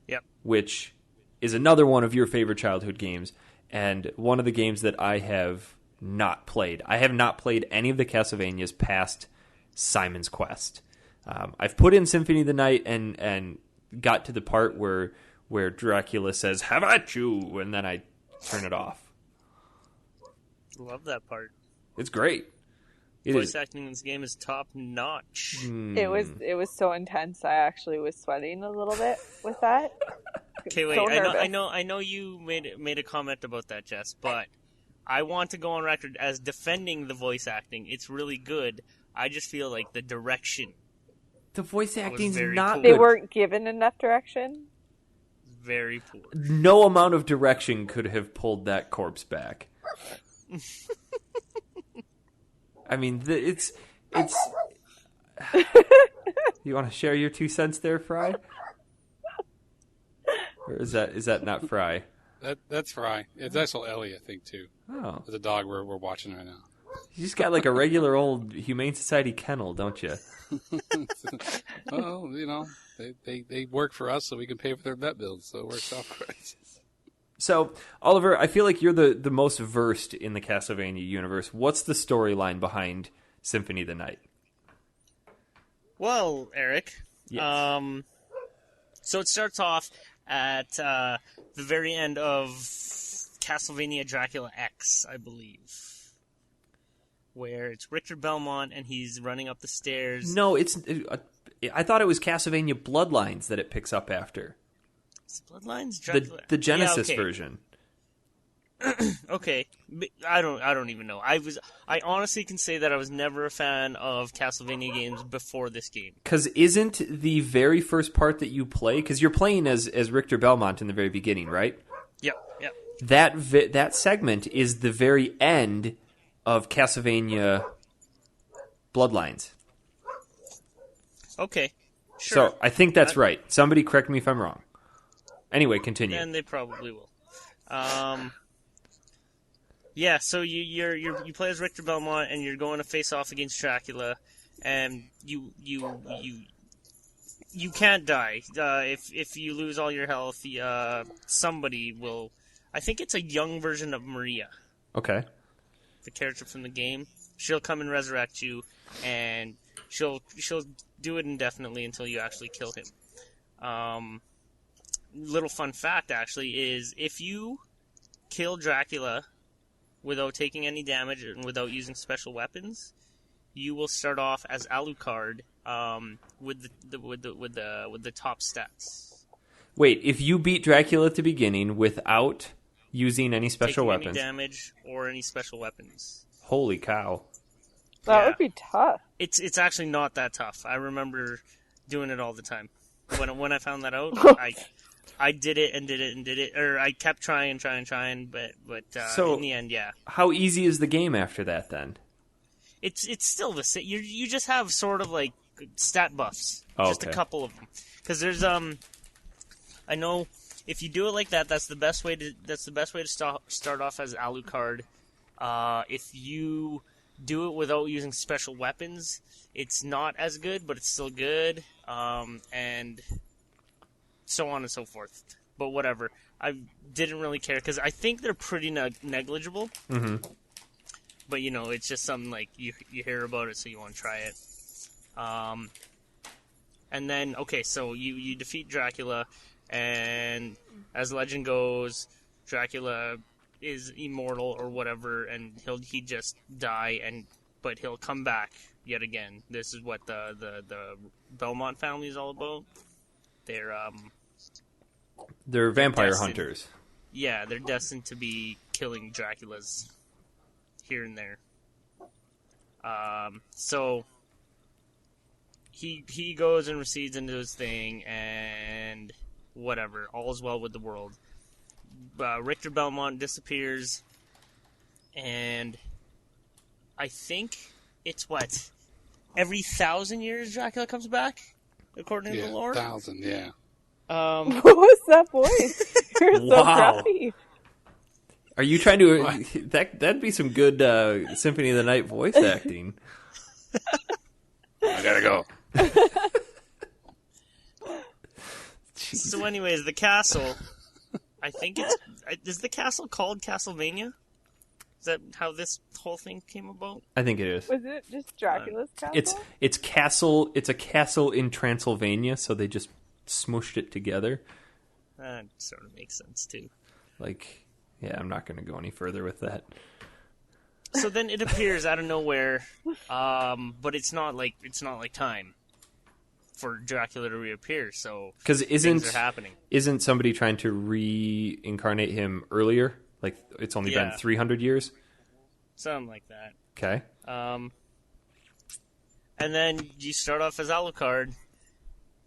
Yep. Which is another one of your favorite childhood games, and one of the games that I have not played. I have not played any of the Castlevanias past Simon's Quest. I've put in Symphony of the Night and got to the part where Dracula says, "Have at you," and then I turn it off. Love that part. It's great. Voice acting in this game is top notch. It was so intense. I actually was sweating a little bit with that. Okay, wait. So I know you made a comment about that, Jess, but I want to go on record as defending the voice acting. It's really good. I just feel like the direction. The voice acting's very not poor. good. They weren't given enough direction. Very poor. No amount of direction could have pulled that corpse back. I mean, it's. You want to share your 2 cents there, Fry? Or is that not Fry? That's Fry. It's also Ellie, I think, too. Oh, The dog we're watching right now. you just got like a regular old Humane Society kennel, don't you? Well, you know, they work for us so we can pay for their vet bills, so it works out great. So, Oliver, I feel like you're the most versed in the Castlevania universe. What's the storyline behind Symphony of the Night? Well, Eric, Yes. so it starts off at the very end of Castlevania Dracula X, I believe, where it's Richter Belmont and he's running up the stairs. No, I thought it was Castlevania Bloodlines that it picks up after. Is it Bloodlines? Dracula? The Genesis Yeah, okay. version. Okay, I don't even know. I honestly can say that I was never a fan of Castlevania games before this game. Because isn't the very first part that you play, because you're playing as Richter Belmont in the very beginning, right? Yep. That segment is the very end of Castlevania Bloodlines. Okay, sure. So I think that's right. Somebody correct me if I'm wrong. Anyway, continue. And they probably will. Yeah, so you play as Richter Belmont and you're going to face off against Dracula, and you can't die. If you lose all your health, somebody will. I think it's a young version of Maria, Okay. the character from the game. She'll come and resurrect you, and she'll do it indefinitely until you actually kill him. Little fun fact, actually, is if you kill Dracula without taking any damage and without using special weapons, you will start off as Alucard with the top stats. Wait, if you beat Dracula at the beginning without using any special Taking weapons, any damage or any special weapons. holy cow! That would be tough. It's actually not that tough. I remember doing it all the time. When I found that out, I did it and did it and did it, or I kept trying, but So- in the end, yeah. How easy is the game after that then? It's still the same. You just have sort of like stat buffs, Oh, just okay. a couple of them. Because there's I know if you do it like that, that's the best way to start off as Alucard. If you do it without using special weapons, it's not as good, but it's still good, and so on and so forth. But whatever, I didn't really care because I think they're pretty negligible. Mm-hmm. But it's just something like you hear about it, so you want to try it. And then so you defeat Dracula, and as legend goes, Dracula is immortal or whatever, and he just die, but he'll come back yet again. This is what the Belmont family is all about. They're vampire destined- hunters. Yeah, they're destined to be killing Draculas here and there. So he goes and recedes into his thing, and whatever, all's well with the world. Richter Belmont disappears, and I think it's every 1,000 years Dracula comes back, according to the lore. 1,000, yeah. What was that voice? You're so Wow. grumpy. Are you trying to... That'd be some good Symphony of the Night voice acting. I gotta go. So anyways, the castle, I think is the castle called Castlevania Is that how this whole thing came about? I think it is. Was it just Dracula's castle? It's castle. It's a castle in Transylvania, so they just smooshed it together. That sort of makes sense too. Like, yeah, I'm not going to go any further with that. So then it appears out of nowhere, but it's not like time for Dracula to reappear. So because things are happening. Isn't somebody trying to reincarnate him earlier? Like it's only been 300 years. Something like that. Okay. And then you start off as Alucard,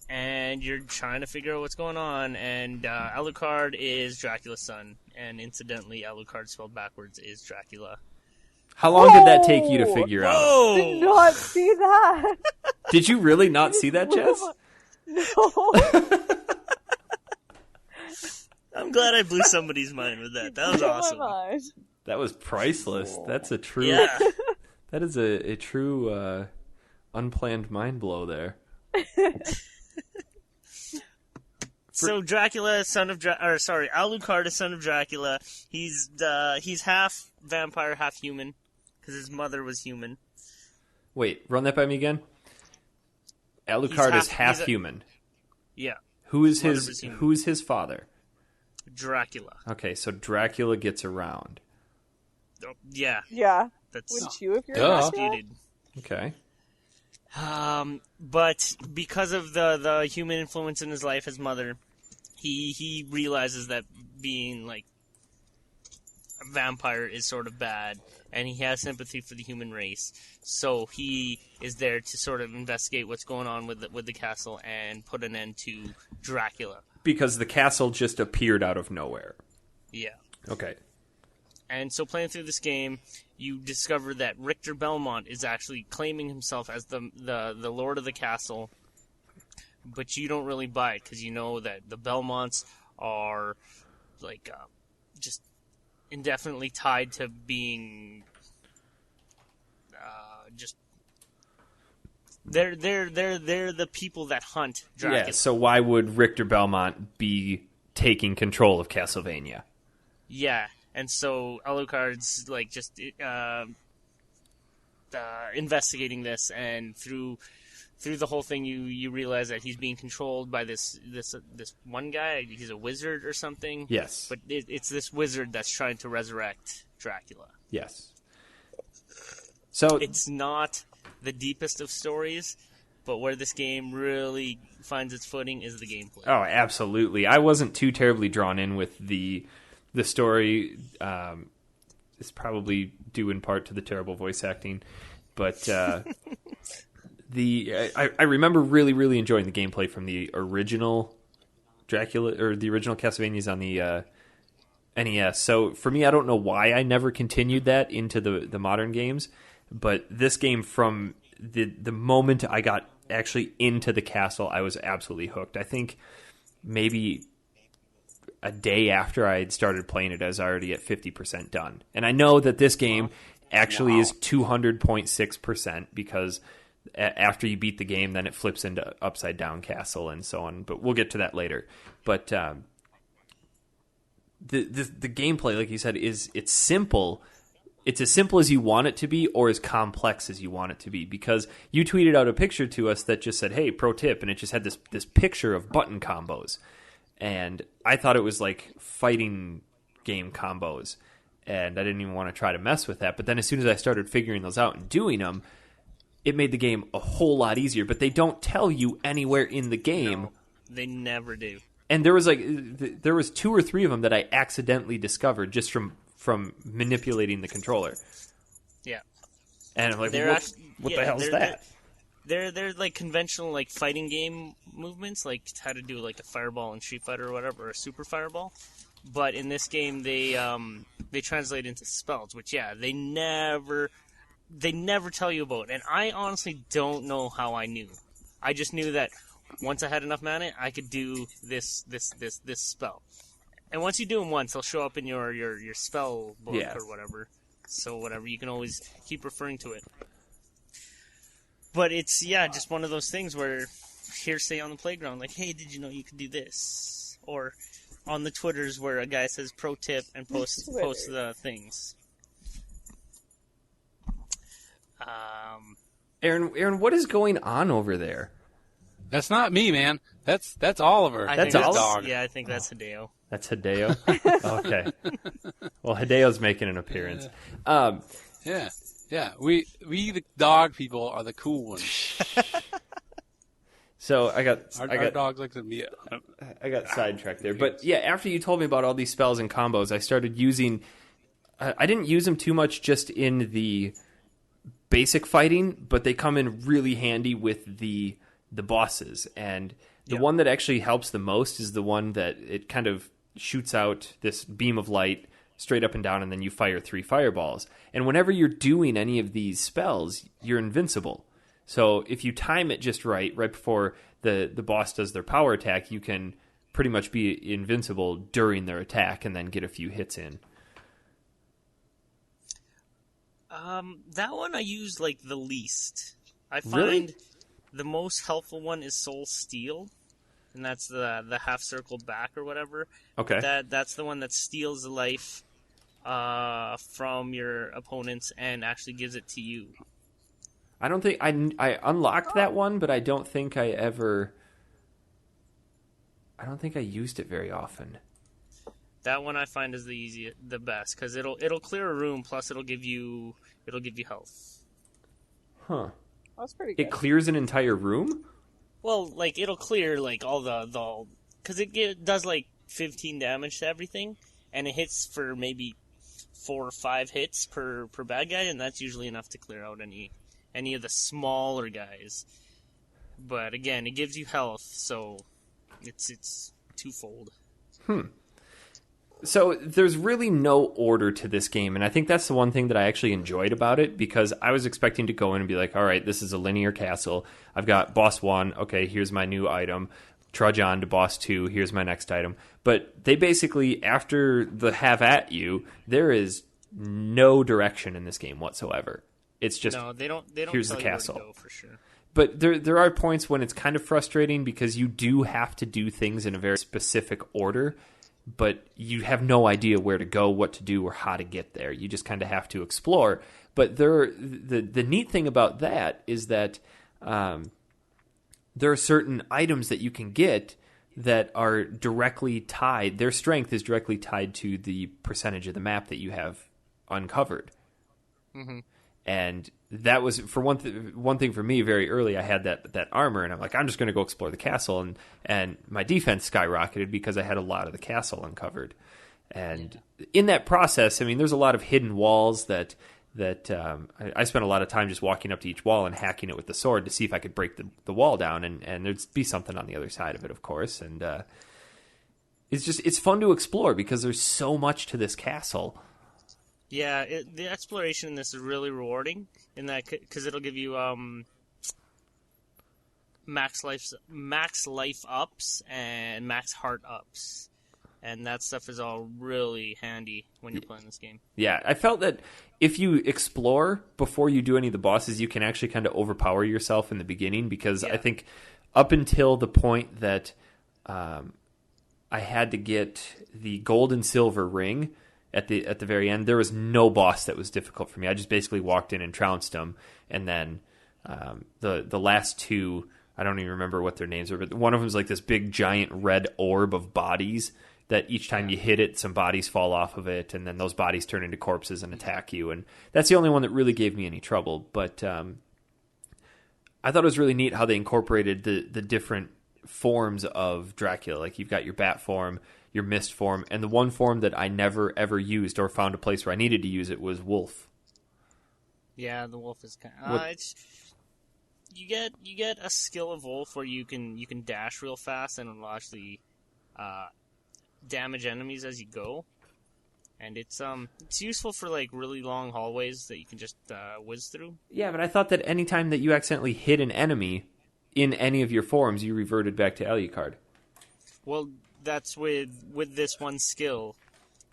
and you're trying to figure out what's going on. And Alucard is Dracula's son, and incidentally, Alucard spelled backwards is Dracula. How long did that take you to figure out? Did not see that. Did you really not see that, Jess? No. I'm glad I blew somebody's mind with that. That was awesome. That was priceless. That's a true. Yeah. That is a true unplanned mind blow there. So Dracula, Alucard is son of Dracula. He's half vampire, half human, because his mother was human. Wait, run that by me again. Alucard is half human. Yeah. Who's his father? Dracula. Okay, so Dracula gets around. Oh, yeah. Yeah. That's Wouldn't you if you're disputed. Okay. But because of the human influence in his life, his mother, he realizes that being like a vampire is sort of bad, and he has sympathy for the human race. So he is there to sort of investigate what's going on with the castle and put an end to Dracula. Because the castle just appeared out of nowhere. Yeah. Okay. And so playing through this game, you discover that Richter Belmont is actually claiming himself as the lord of the castle, but you don't really buy it because you know that the Belmonts are like just indefinitely tied to being just they're the people that hunt Dracula. Yeah. So why would Richter Belmont be taking control of Castlevania? Yeah. And so Alucard's like just investigating this, and through the whole thing, you realize that he's being controlled by this one guy. He's a wizard or something. Yes. But it's this wizard that's trying to resurrect Dracula. Yes. So it's not the deepest of stories, but where this game really finds its footing is the gameplay. Oh, absolutely. I wasn't too terribly drawn in with the story. Is probably due in part to the terrible voice acting, but I remember really, really enjoying the gameplay from the original Dracula or the original Castlevanias on the NES. So for me, I don't know why I never continued that into the modern games, but this game, from the moment I got actually into the castle, I was absolutely hooked. I think maybe a day after I had started playing it, I was already at 50% done. And I know that this game actually is 200.6% because after you beat the game, then it flips into Upside Down Castle and so on. But we'll get to that later. But the gameplay, like you said, it's simple. It's as simple as you want it to be or as complex as you want it to be. Because you tweeted out a picture to us that just said, hey, pro tip, and it just had this picture of button combos. And I thought it was like fighting game combos, and I didn't even want to try to mess with that. But then as soon as I started figuring those out and doing them, it made the game a whole lot easier. But they don't tell you anywhere in the game. No, they never do. And there was 2 or 3 of them that I accidentally discovered just from manipulating the controller. Yeah. And I'm like, what the hell is that? They're like conventional like fighting game movements, like how to do like a fireball in Street Fighter or whatever, or a super fireball. But in this game, they translate into spells, which they never tell you about. And I honestly don't know how I knew. I just knew that once I had enough mana, I could do this spell. And once you do them once, they'll show up in your spell book or whatever. So whatever, you can always keep referring to it. But it's, just one of those things where hearsay on the playground, like, hey, did you know you could do this? Or on the Twitters where a guy says pro tip and posts the things. Aaron, what is going on over there? That's not me, man. That's Oliver. That's think Oliver? Dog. Yeah, I think that's Hideo. That's Hideo? Okay. Well, Hideo's making an appearance. Yeah. We the dog people are the cool ones. So Our dogs like to be. I got sidetracked there. But yeah, after you told me about all these spells and combos, I started using... I didn't use them too much just in the basic fighting, but they come in really handy with the bosses. And the one that actually helps the most is the one that it kind of shoots out this beam of light straight up and down, and then you fire 3 fireballs. And whenever you're doing any of these spells, you're invincible. So if you time it just right before the boss does their power attack, you can pretty much be invincible during their attack and then get a few hits in. That one I use like the least. I find Really? the most helpful one is Soul Steel, and that's the half circle back or whatever. Okay. That's the one that steals the life from your opponents and actually gives it to you. I don't think I unlocked that one, but I don't think I used it very often. That one I find is the best because it'll clear a room, plus it'll give you health. Huh. That's pretty good. It clears an entire room? Well, like it'll clear like all the because it does like 15 damage to everything, and it hits for maybe 4 or 5 hits per bad guy, and that's usually enough to clear out any of the smaller guys. But again, it gives you health, so it's twofold. So there's really no order to this game, and I think that's the one thing that I actually enjoyed about it, because I was expecting to go in and be like, all right, this is a linear castle. I've got boss 1, okay, here's my new item. Trudge on to boss 2, here's my next item. But they basically, after the have at you, there is no direction in this game whatsoever. It's just, no, they don't here's tell the you where castle. to go for sure. But there are points when it's kind of frustrating because you do have to do things in a very specific order, but you have no idea where to go, what to do, or how to get there. You just kind of have to explore. But the neat thing about that is that there are certain items that you can get that are directly tied. Their strength is directly tied to the percentage of the map that you have uncovered. Mm-hmm. And that was, for one thing for me, very early, I had that armor, and I'm like, I'm just going to go explore the castle, and my defense skyrocketed because I had a lot of the castle uncovered. And in that process, I mean, there's a lot of hidden walls that I spent a lot of time just walking up to each wall and hacking it with the sword to see if I could break the wall down, and there'd be something on the other side of it, of course. And it's fun to explore because there's so much to this castle. Yeah, the exploration in this is really rewarding in that because it'll give you max life ups and max heart ups, and that stuff is all really handy when you're playing this game. Yeah, I felt that if you explore before you do any of the bosses, you can actually kind of overpower yourself in the beginning, because I think up until the point that I had to get the gold and silver ring at the very end, there was no boss that was difficult for me. I just basically walked in and trounced them, and then the last 2, I don't even remember what their names were, but one of them is like this big giant red orb of bodies that each time you hit it, some bodies fall off of it, and then those bodies turn into corpses and attack you. And that's the only one that really gave me any trouble. But I thought it was really neat how they incorporated the different forms of Dracula. Like, you've got your bat form, your mist form, and the one form that I never ever used or found a place where I needed to use it was wolf. Yeah, the wolf is kind of... it's you get a skill of wolf where you can dash real fast, and it'll actually damage enemies as you go. And it's useful for like really long hallways that you can just whiz through. Yeah, but I thought that any time that you accidentally hit an enemy in any of your forms, you reverted back to Alucard. Well, that's with this one skill.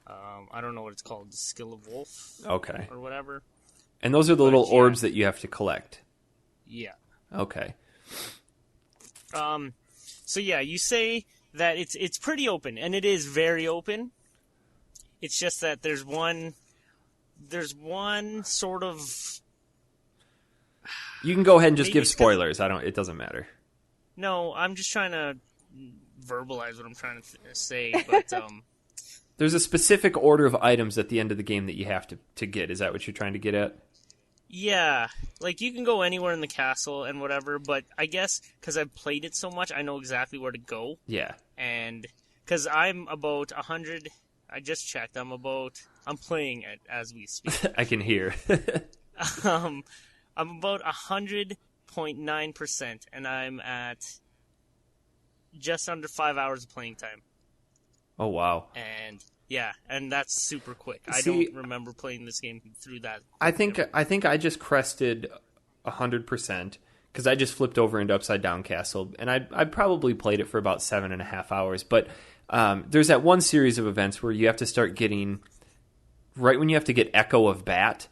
I don't know what it's called, the skill of wolf. Okay. Or whatever. And those are the little orbs that you have to collect. Yeah. Okay. So yeah, you say that it's pretty open, and it is very open. It's just that there's one sort of You can go ahead and just Maybe give it's 'cause- spoilers. It doesn't matter. No, I'm just trying to verbalize what I'm trying to say, but There's a specific order of items at the end of the game that you have to get. Is that what you're trying to get at? yeah, like you can go anywhere in the castle and whatever, but I guess because I've played it so much, I know exactly where to go. Yeah. And because I'm about 100, I just checked. I'm playing it as we speak. I can hear. I'm about 100.9%, and I'm at just under 5 hours of playing time. Oh, wow. And yeah, and that's super quick. I See, don't remember playing this game through that. I think I just crested 100% because I just flipped over into Upside Down Castle, and I probably played it for about 7.5 hours. But there's that one series of events where you have to start getting, right when you have to get Echo of Bat,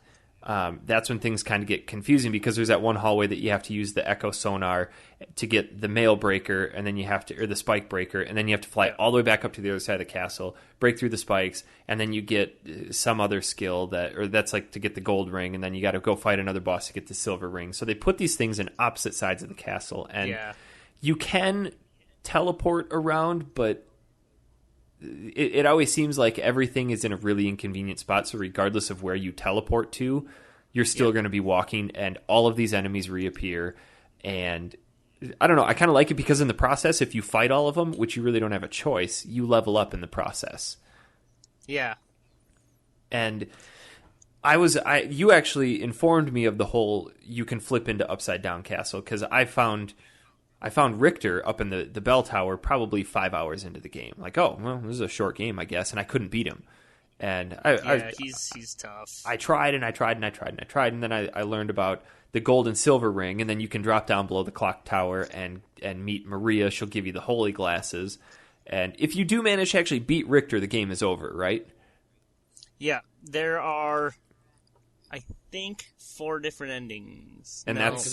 that's when things kind of get confusing because there's that one hallway that you have to use the Echo sonar to get the mail breaker, and then you have to, or the spike breaker, and then you have to fly all the way back up to the other side of the castle, break through the spikes, and then you get some other skill that's like to get the gold ring, and then you got to go fight another boss to get the silver ring. So they put these things in opposite sides of the castle, and you can teleport around, but it always seems like everything is in a really inconvenient spot, so regardless of where you teleport to, you're still going to be walking, and all of these enemies reappear. And I don't know, I kind of like it because in the process, if you fight all of them, which you really don't have a choice, you level up in the process. Yeah. And you actually informed me of the whole you can flip into Upside Down Castle, because I found Richter up in the bell tower probably 5 hours into the game. Like, oh, well, this is a short game, I guess, and I couldn't beat him. And he's tough. I tried, and then I learned about the gold and silver ring, and then you can drop down below the clock tower and meet Maria. She'll give you the holy glasses. And if you do manage to actually beat Richter, the game is over, right? Yeah, there are, I think, 4 different endings. And that's...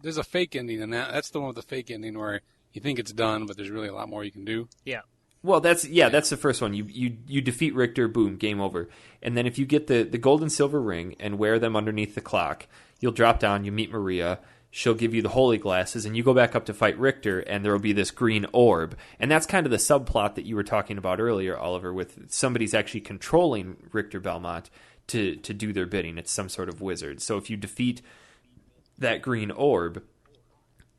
There's a fake ending, and that's the one with the fake ending where you think it's done, but there's really a lot more you can do. Yeah. Well, that's the first one. You defeat Richter, boom, game over. And then if you get the gold and silver ring and wear them underneath the clock, you'll drop down, you meet Maria, she'll give you the holy glasses, and you go back up to fight Richter, and there will be this green orb. And that's kind of the subplot that you were talking about earlier, Oliver, with somebody's actually controlling Richter Belmont to do their bidding. It's some sort of wizard. So if you defeat that green orb,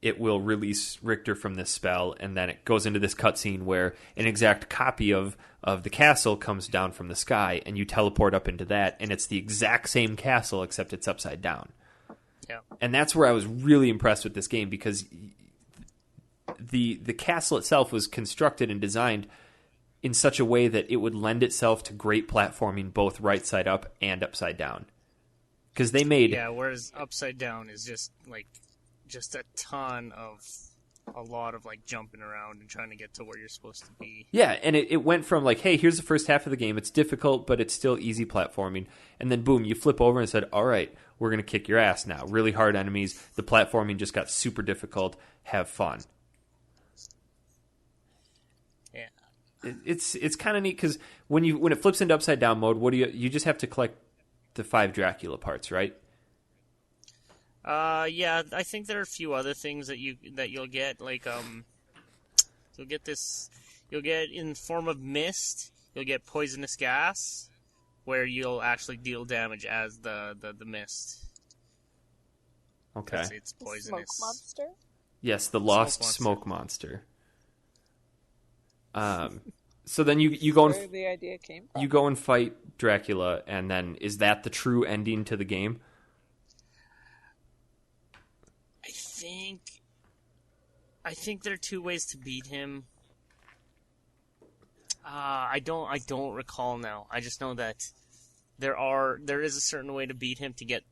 it will release Richter from this spell, and then it goes into this cutscene where an exact copy of the castle comes down from the sky, and you teleport up into that, and it's the exact same castle, except it's upside down. Yeah. And that's where I was really impressed with this game, because the castle itself was constructed and designed in such a way that it would lend itself to great platforming both right side up and upside down. Because they made... Yeah, whereas Upside Down is just a ton of... a lot of, jumping around and trying to get to where you're supposed to be. Yeah, and it went from, hey, here's the first half of the game. It's difficult, but it's still easy platforming. And then, boom, you flip over and said, all right, we're going to kick your ass now. Really hard enemies. The platforming just got super difficult. Have fun. Yeah. It's kind of neat, because when it flips into Upside Down mode, you just have to collect the 5 Dracula parts, right? Yeah, I think there are a few other things that you'll get, you'll get in form of mist, you'll get poisonous gas, where you'll actually deal damage as the mist. Okay. It's poisonous. Smoke monster? Yes, the lost smoke monster. So then you go Where the idea came from. You go and fight Dracula, and then is that the true ending to the game? I think there are 2 ways to beat him. I don't recall now. I just know that there is a certain way to beat him to get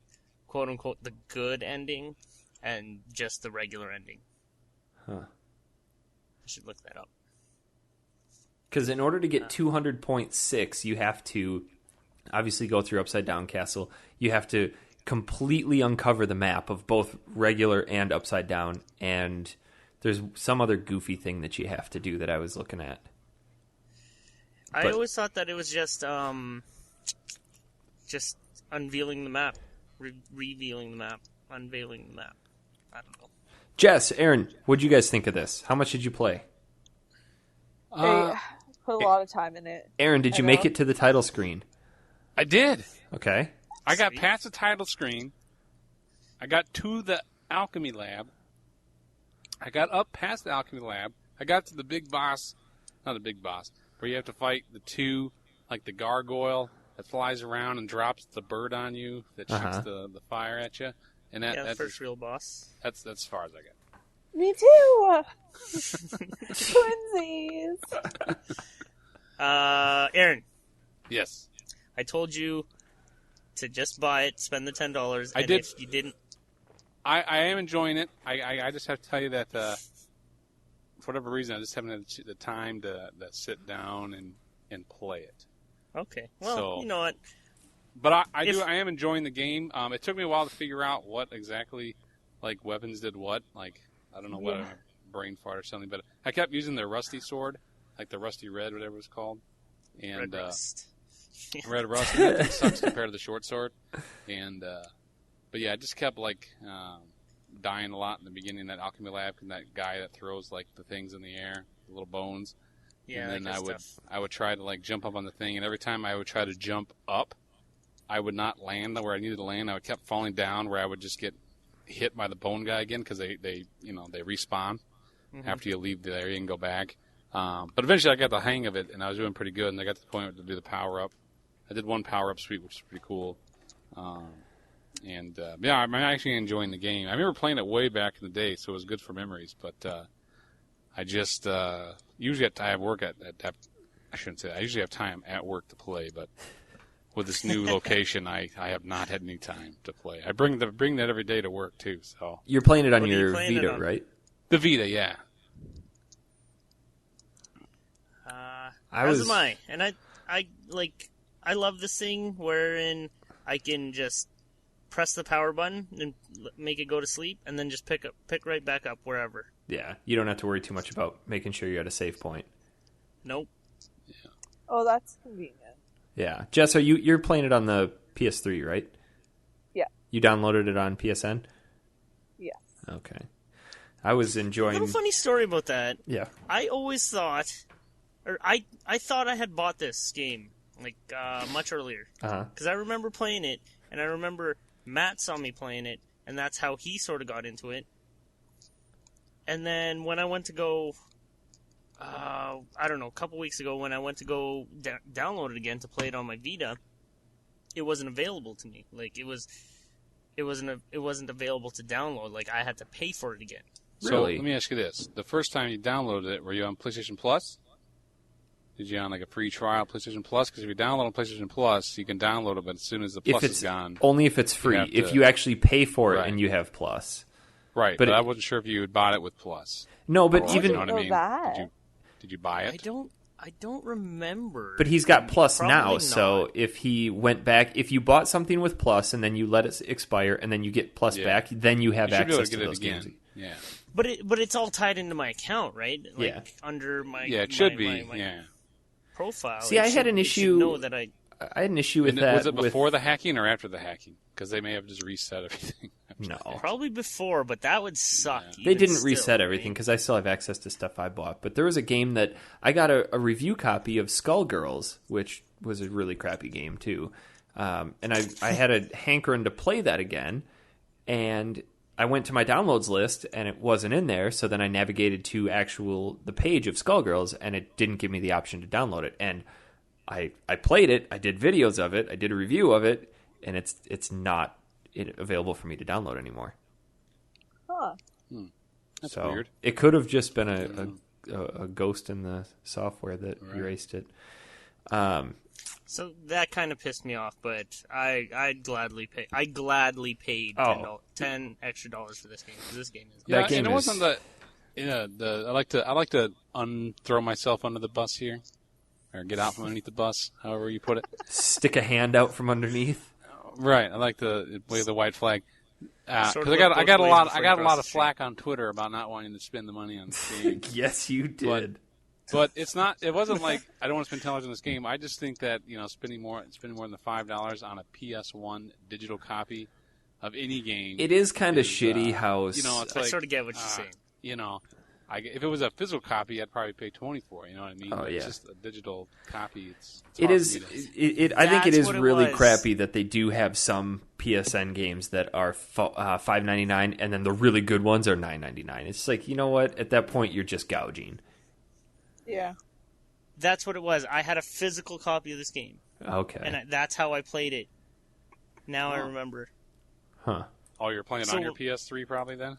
quote unquote the good ending and just the regular ending. Huh. I should look that up. Because in order to get 200.6, you have to obviously go through Upside Down Castle. You have to completely uncover the map of both regular and Upside Down, and there's some other goofy thing that you have to do that I was looking at. I always thought that it was just unveiling the map, revealing the map. unveiling the map. I don't know. Jess, Aaron, what'd you guys think of this? How much did you play? I put a lot of time in it. Aaron, did you make it to the title screen? I did. Okay. I got past the title screen. I got to the alchemy lab. I got up past the alchemy lab. I got to the big boss. Not the big boss. Where you have to fight the two, like the gargoyle that flies around and drops the bird on you that shoots the fire at you. And that's the first real boss. That's as far as I get. Me too. Twinsies. Aaron. Yes. I told you to just buy it, spend the $10. I and did. If you didn't, I am enjoying it. I just have to tell you that for whatever reason, I just haven't had the time to sit down and play it. Okay. Well, So, you know what? But I am enjoying the game. It took me a while to figure out what exactly, like, weapons did what. Like, I don't know what, a brain fart or something. But I kept using the rusty sword, like the rusty red, whatever it's called. And, Red Rust. Red Rust. It sucks compared to the short sword. And, but yeah, I just kept, like, dying a lot in the beginning in that alchemy lab from that guy that throws, like, the things in the air, the little bones. Yeah, and then stuff. I would try to, like, jump up on the thing, and every time I would try to jump up, I would not land where I needed to land. I would kept falling down where I would just get hit by the bone guy again because they respawn after you leave the area and go back. But eventually I got the hang of it, and I was doing pretty good, and I got to the point to do the power-up. I did one power-up suite, which is pretty cool. Yeah, I'm actually enjoying the game. I remember playing it way back in the day, so it was good for memories, but I just usually I have work at I shouldn't say that. I usually have time at work to play, but with this new location, I have not had any time to play. I bring that every day to work too. So you're playing it on What are you your playing it Vita, on? right? the Vita, yeah. As am I. And I love this thing wherein I can just press the power button and make it go to sleep, and then just pick right back up wherever. Yeah, you don't have to worry too much about making sure you're at a save point. Nope. Oh, that's convenient. Yeah, Jess, you're playing it on the PS3, right? Yeah. You downloaded it on PSN? Yes. Okay. I was enjoying. Little funny story about that. Yeah. I always thought, or I thought I had bought this game like much earlier because I remember playing it, and I remember Matt saw me playing it, and that's how he sort of got into it. And then when I went to go, I don't know, a couple weeks ago, when I went to go download it again to play it on my Vita, it wasn't available to me. Like it wasn't available to download. Like I had to pay for it again. So Really? let me ask you this: the first time you downloaded it, were you on PlayStation Plus? Did you on like a free trial PlayStation Plus? Because if you download on PlayStation Plus, you can download it, but as soon as the Plus is gone, only if it's free. have to- If you actually pay for it Right. and you have Plus. right? but But it- I wasn't sure if you had bought it with Plus. No, but Or, even you know what I know mean? that. Did you buy it? I don't remember. But he's got Plus Probably now, not. so if he went back, if you bought something with Plus and then you let it expire and then you get Plus Yeah. back, then you have You should be able access to to get it those again. games. Yeah, But it's all tied into my account, right? Like, Yeah. Under my yeah, it should be. my Yeah. profile. See, I had an it should issue- know that I I had an issue with And that. was it with- before the hacking or after the hacking? Because they may have just reset everything. No. probably before, but that would suck. Yeah. They even didn't still, reset everything right? because I still have access to stuff I bought. But there was a game that I got a review copy of Skullgirls, which was a really crappy game too. And I had a hankering to play that again, and I went to my downloads list and it wasn't in there. So then I navigated to the page of Skullgirls, and it didn't give me the option to download it. And I played it, I did videos of it, I did a review of it, and it's not available for me to download anymore. Huh. That's So weird. it could have just been a ghost in the software that erased it. So that kind of pissed me off, but I'd gladly pay. I gladly paid $10 extra for this game because this game is. That Yeah, game and it is- wasn't I like to throw myself under the bus here, or get out from underneath the bus, however you put it. Stick a hand out from underneath. Right, I like to wave the white flag. Because Sort I of got look I got a both lot ways I before got you a lot cross of the flack on Twitter about not wanting to spend the money on this game. Yes, you did. But it's not. It wasn't like I don't want to spend $10 on this game. I just think that spending more than $5 on a PS1 digital copy of any game. It is kind of shitty how... It's I like, sort of get what you're saying. If it was a physical copy, I'd probably pay $20 for it. You know what I mean? Oh, yeah. It's just a digital copy. I think it is really was. crappy that they do have some PSN games that are $5.99, and then the really good ones are $9.99. It's like, you know what? At that point, you're just gouging. Yeah. That's what it was. I had a physical copy of this game. Okay. And that's how I played it. Now I remember. Huh. Oh, you're playing on your PS3 probably then?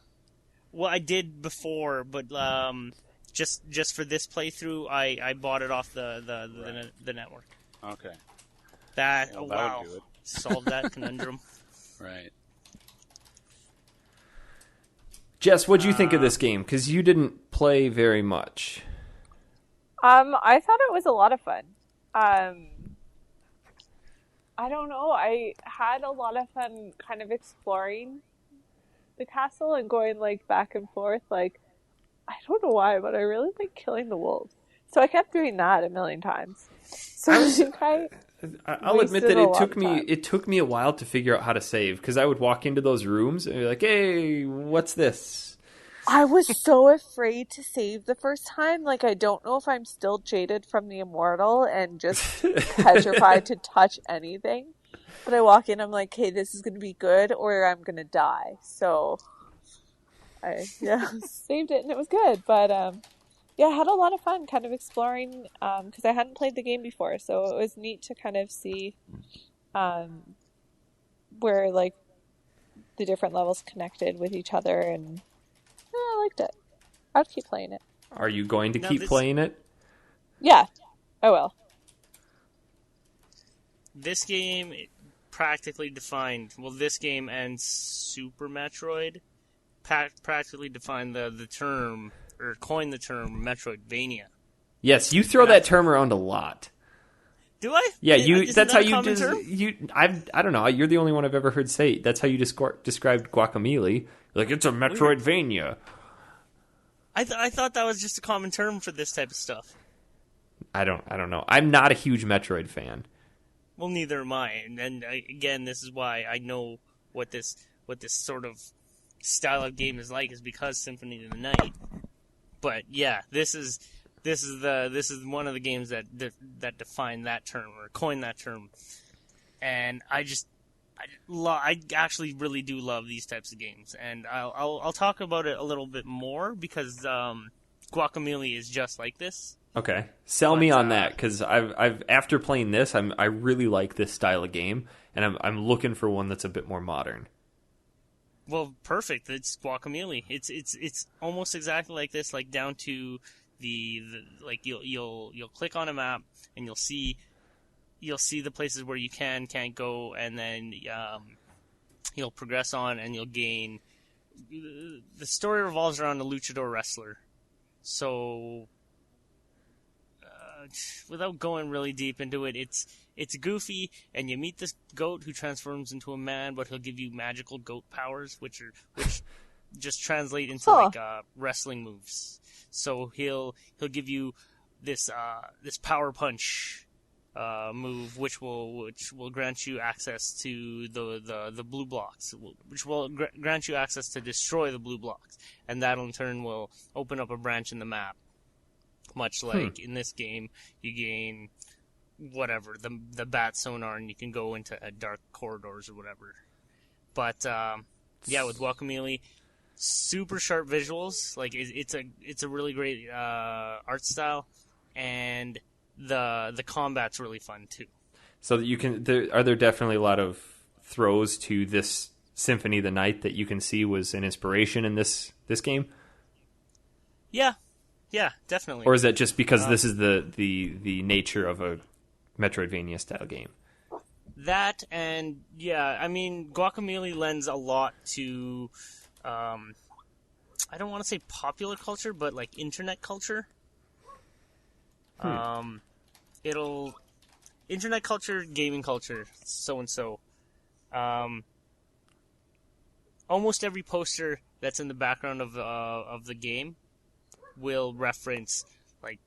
Well, I did before, but just for this playthrough, I bought it off the network. Okay. That Well, wow, would do it. solved that conundrum. Right. Jess, what'd you think of this game? Because you didn't play very much. I thought it was a lot of fun. I don't know. I had a lot of fun kind of exploring the castle and going like back and forth. Like, I don't know why, but I really like killing the wolves. So I kept doing that a million times. So I'll admit that it took me a while to figure out how to save, because I would walk into those rooms and be like, "Hey, what's this?" I was so afraid to save the first time. Like, I don't know if I'm still jaded from the Immortal and just petrified to touch anything. But I walk in, I'm like, hey, this is going to be good or I'm going to die. So I saved it and it was good. But I had a lot of fun kind of exploring because I hadn't played the game before. So it was neat to kind of see where like the different levels connected with each other, and I liked it. I'd keep playing it. Are you going to keep playing it? Yeah, I will. This game practically defined, this game and Super Metroid practically defined the term, or coined the term Metroidvania. Yes, you throw that term around a lot. Do I? Yeah, Isn't that's that how a common term? I don't know. You're the only one I've ever heard say it. That's how you described Guacamelee. Like, it's a Metroidvania. I thought that was just a common term for this type of stuff. I don't know. I'm not a huge Metroid fan. Well, neither am I. And again, this is why I know what this sort of style of game is like, is because Symphony of the Night. But yeah, this is one of the games that defined that term, or coined that term. And I actually really do love these types of games, and I'll talk about it a little bit more because Guacamelee is just like this. Okay, sell me on that, because I've after playing this, I really like this style of game, and I'm looking for one that's a bit more modern. Well, perfect. It's Guacamelee. It's almost exactly like this, like down to the like you'll click on a map and you'll see the places where you can't go, and then you'll progress on and you'll gain. The story revolves around a luchador wrestler. So, without going really deep into it, it's goofy, and you meet this goat who transforms into a man, but he'll give you magical goat powers, which just translate into wrestling moves. So he'll give you this power punch move, which will grant you access to the blue blocks, which will grant you access to destroy the blue blocks, and that in turn will open up a branch in the map. Much like in this game, you gain whatever the bat sonar, and you can go into dark corridors or whatever. But with Guacamelee, super sharp visuals. Like it's a really great art style, and the combat's really fun too. So that you can, are there definitely a lot of throws to this Symphony of the Night that you can see was an inspiration in this game? Yeah, definitely. Or is that just because this is the nature of a Metroidvania style game? That, and I mean, Guacamelee lends a lot to I don't want to say popular culture, but like internet culture. Internet culture, gaming culture, so and so. Almost every poster that's in the background of the game will reference like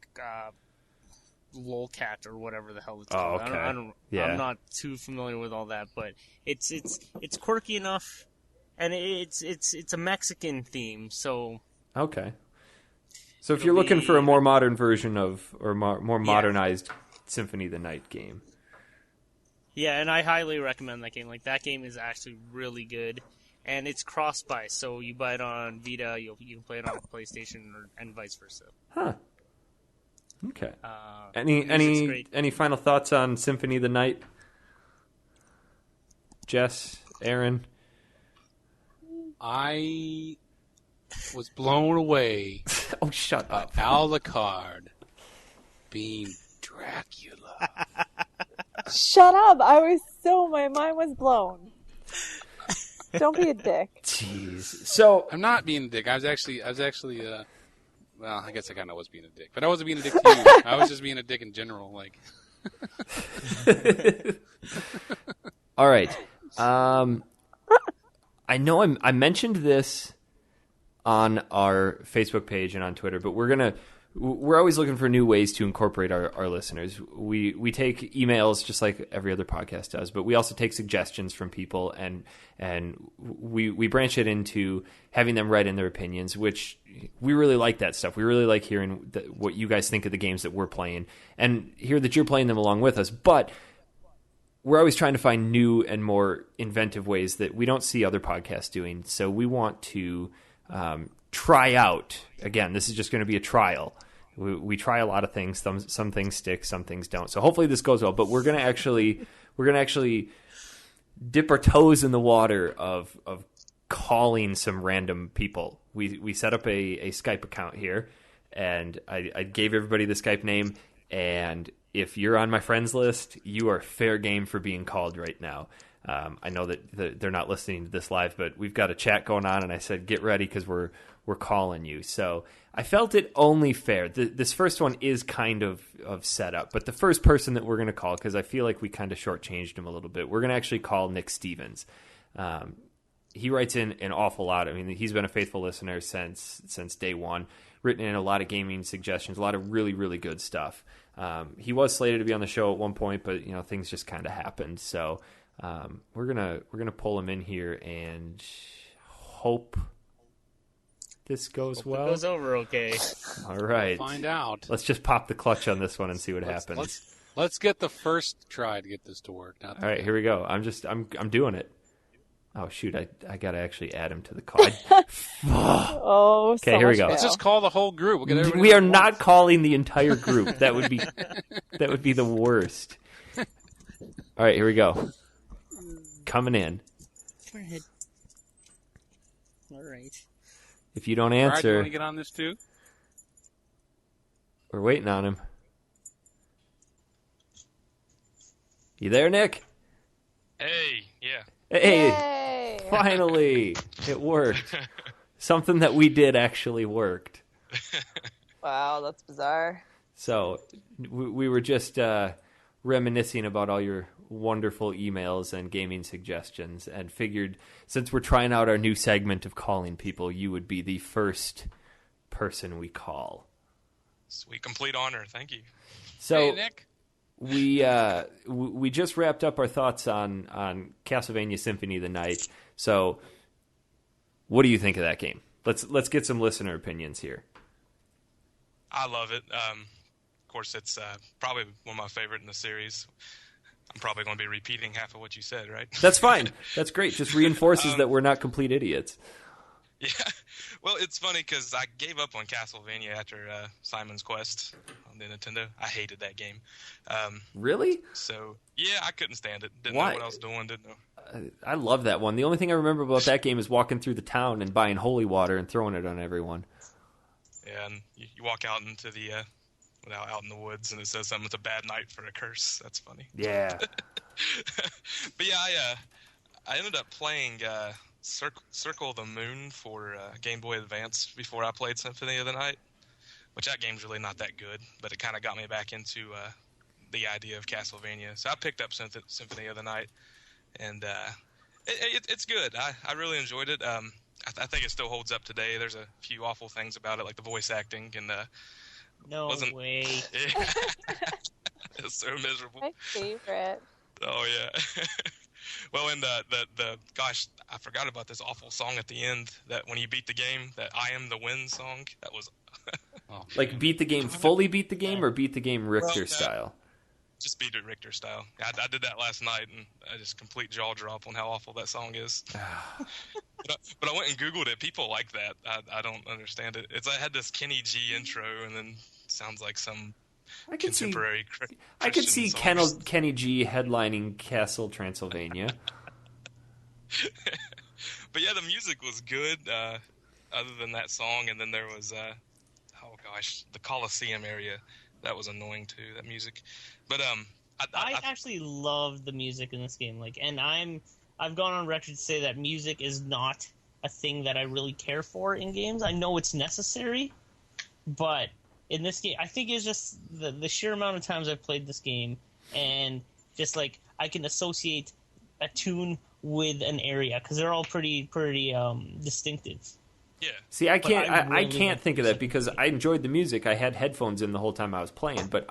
lolcat or whatever the hell it's Oh, called. okay. I don't, Yeah. I'm not too familiar with all that, but it's quirky enough, and it's a Mexican theme, so Okay. So if It'll you're looking be for a more like- modern version of, or more modernized Symphony of the Night game. yeah, and I highly recommend that game. Like, that game is actually really good, and it's cross-buy, so you buy it on Vita, you can play it on PlayStation, and vice versa. Huh. Okay. Music's Any great. any final thoughts on Symphony of the Night? Jess, Aaron? I was blown away Oh, shut by up. Alucard being Dracula. Shut up! My mind was blown. Don't be a dick. Jeez. So, I'm not being a dick. I was actually, well, I guess I kind of was being a dick, but I wasn't being a dick to you. I was just being a dick in general. Like, all right. I know I mentioned this on our Facebook page and on Twitter, but we're always looking for new ways to incorporate our listeners. We take emails just like every other podcast does, but we also take suggestions from people and we branch it into having them write in their opinions, which we really like that stuff. We really like hearing what you guys think of the games that we're playing and hear that you're playing them along with us. But we're always trying to find new and more inventive ways that we don't see other podcasts doing. So we want to try out. Again, this is just going to be a trial. We try a lot of things. Some things stick, some things don't. So hopefully this goes well. But we're going to actually dip our toes in the water of calling some random people. We set up a Skype account here, and I gave everybody the Skype name. And if you're on my friends list, you are fair game for being called right now. I know that they're not listening to this live, but we've got a chat going on, and I said, get ready because we're calling you. So I felt it only fair. This first one is kind of set up, but the first person that we're going to call, because I feel like we kind of shortchanged him a little bit, we're going to actually call Nick Stevens. He writes in an awful lot. I mean, he's been a faithful listener since day one, written in a lot of gaming suggestions, a lot of really, really good stuff. He was slated to be on the show at one point, but things just kind of happened. So we're gonna pull him in here and hope this goes well. It goes over okay. All right. find out. Let's just pop the clutch on this one and see what happens. Let's get the first try to get this to work. All right, here we go. I'm doing it. Oh shoot! I gotta actually add him to the call. Oh, Okay, so here we much go. fail. Let's just call the whole group. We'll get everybody We are at not once. calling the entire group. That would be the worst. All right, here we go. Coming in. Go ahead. All right. If you don't All right, you answer, want to get on this too? we're waiting on him. You there, Nick? Hey, yeah. Hey, Yay! finally, it worked. Something that we did actually worked. Wow, that's bizarre. So we were just reminiscing about all your wonderful emails and gaming suggestions and figured since we're trying out our new segment of calling people, you would be the first person we call. Sweet, complete honor. Thank you. So Hey, Nick. we just wrapped up our thoughts on Castlevania Symphony of the Night. So what do you think of that game? Let's get some listener opinions here. I love it. Of course, it's probably one of my favorite in the series. I'm probably going to be repeating half of what you said, right? That's fine. That's great. Just reinforces that we're not complete idiots. Yeah. Well, it's funny because I gave up on Castlevania after Simon's Quest on the Nintendo. I hated that game. Really? So, yeah, I couldn't stand it. Didn't Why? know what I was doing. Didn't know. I love that one. The only thing I remember about that game is walking through the town and buying holy water and throwing it on everyone. Yeah, and you walk out into the out in the woods, and it says something. It's a bad night for a curse. That's funny. Yeah. But yeah, I ended up playing Circle of the Moon for Game Boy Advance before I played Symphony of the Night, which that game's really not that good, but it kind of got me back into the idea of Castlevania. So I picked up Symphony of the Night, and it's good. I really enjoyed it. I think it still holds up today. There's a few awful things about it, like the voice acting, and No Wasn't- way. Yeah. It was so miserable. My favorite. Oh yeah. Well, and the gosh, I forgot about this awful song at the end. That when you beat the game, that "I Am the Win" song. That was Like beat the game, fully beat the game, or beat the game Richter Well, no. style? just beat it Richter style. I did that last night, and I just complete jaw drop on how awful that song is. But I went and Googled it. People like that. I don't understand it. I had this Kenny G intro, and then sounds like some I could see. contemporary. I could see Christian Kenny G headlining Castle Transylvania. But yeah, the music was good. Other than that song, and then there was the Coliseum area. That was annoying too. That music, but I actually love the music in this game. I've gone on record to say that music is not a thing that I really care for in games. I know it's necessary, but in this game, I think it's just the sheer amount of times I've played this game, and just like I can associate a tune with an area because they're all pretty distinctive. yeah. See, I can't. I I really can't like think of music. that because I enjoyed the music. I had headphones in the whole time I was playing, but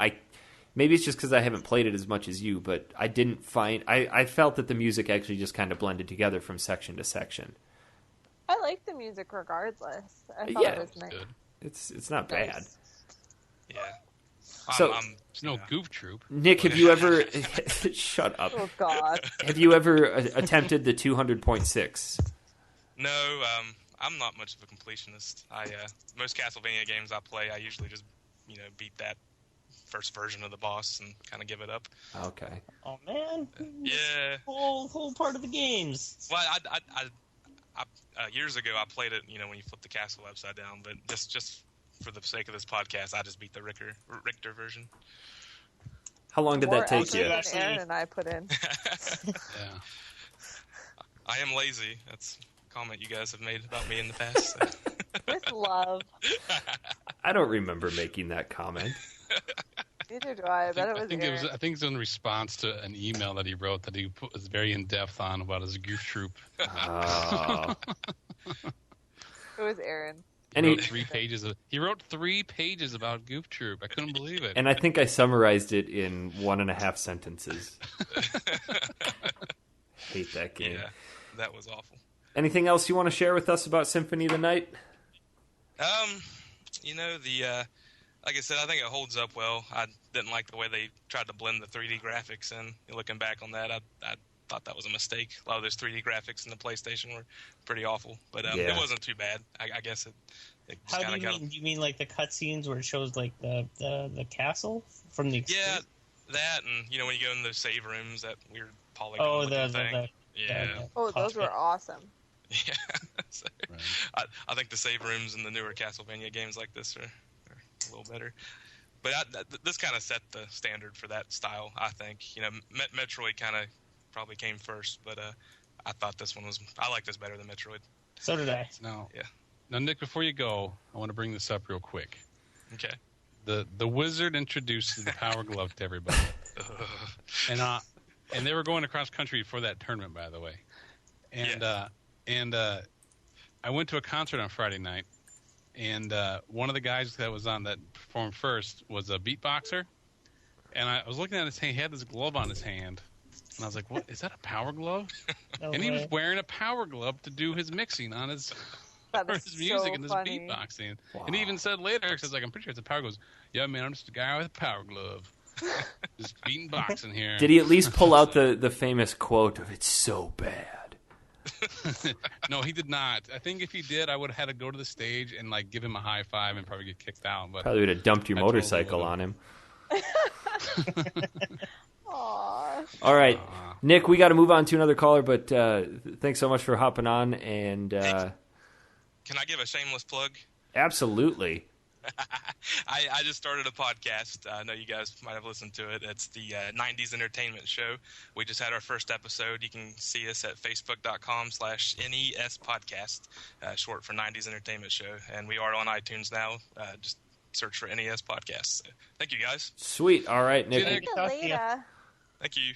maybe it's just because I haven't played it as much as you. But I didn't find. I felt that the music actually just kind of blended together from section to section. I like the music regardless. I thought Yeah. it was nice. Good. It's not bad. Yeah. So- There's no Goof Troop. Nick, have you ever? Shut up. Oh God. Have you ever attempted the 200.6? No, I'm not much of a completionist. Most Castlevania games I play, I usually just beat that first version of the boss and kind of give it up. Okay. Oh man, Yeah. whole part of the games. Well, I years ago I played it, when you flip the castle upside down. But just for the sake of this podcast, I just beat the Richter version. How long did More that take effort you? than Actually- Aaron and I put in. Yeah. I am lazy. That's a comment you guys have made about me in the past. With love. I don't remember making that comment. Neither do I. I bet it I was think Aaron. I think it's in response to an email that he wrote that he was very in depth on about his Goof Troop. Oh. It was Aaron. And he- He wrote 3 pages about Goof Troop. I couldn't believe it. And I think I summarized it in 1.5 sentences. Hate that game. Yeah, that was awful. Anything else you want to share with us about Symphony of the Night? Like I said, I think it holds up well. I didn't like the way they tried to blend the 3D graphics in. Looking back on that, I thought that was a mistake. A lot of those 3D graphics in the PlayStation were pretty awful, but Yeah. it wasn't too bad. I guess it just How do kind you of got. mean? Do you mean like the cutscenes where it shows like the castle from the? Yeah, that and when you go in those save rooms, that weird polygon Oh, looking thing. Yeah. Oh, those were awesome. Yeah. So, Right. I think the save rooms in the newer Castlevania games like this are a little better. But this kind of set the standard for that style, I think. Metroid kind of probably came first, but I thought this one was... I like this better than Metroid. So did I. Now, Yeah. Now, Nick, before you go, I want to bring this up real quick. Okay. The wizard introduces the Power Glove to everybody, and they were going across country for that tournament, by the way. And I went to a concert on Friday night, and one of the guys that was on that performed first was a beatboxer, and I was looking at his hand. He had this glove on his hand, and I was like, "What is that? A power glove?" No And he was way. wearing a power glove to do his mixing on his. That Or is his music so and his funny. beatboxing. And he even said later, because I'm pretty sure it's a power glove. Yeah, man, I'm just a guy with a power glove. Just beating boxing here. Did he at least pull out the famous quote of "It's so bad"? No, he did not. I think if he did, I would have had to go to the stage and give him a high five and probably get kicked out. But Probably would have dumped your I totally motorcycle would've. on him. Aww. All right, Nick, we got to move on to another caller, but thanks so much for hopping on. And Can I give a shameless plug? absolutely, I just started a podcast. I know you guys might have listened to it. It's the 90s Entertainment Show. We just had our first episode. You can see us at facebook.com/NES podcast, short for 90s Entertainment Show. And we are on iTunes now. Just search for NES podcast. So, thank you, guys. sweet. All right, Nick. Nick. See you Talk to you. later. Thank you.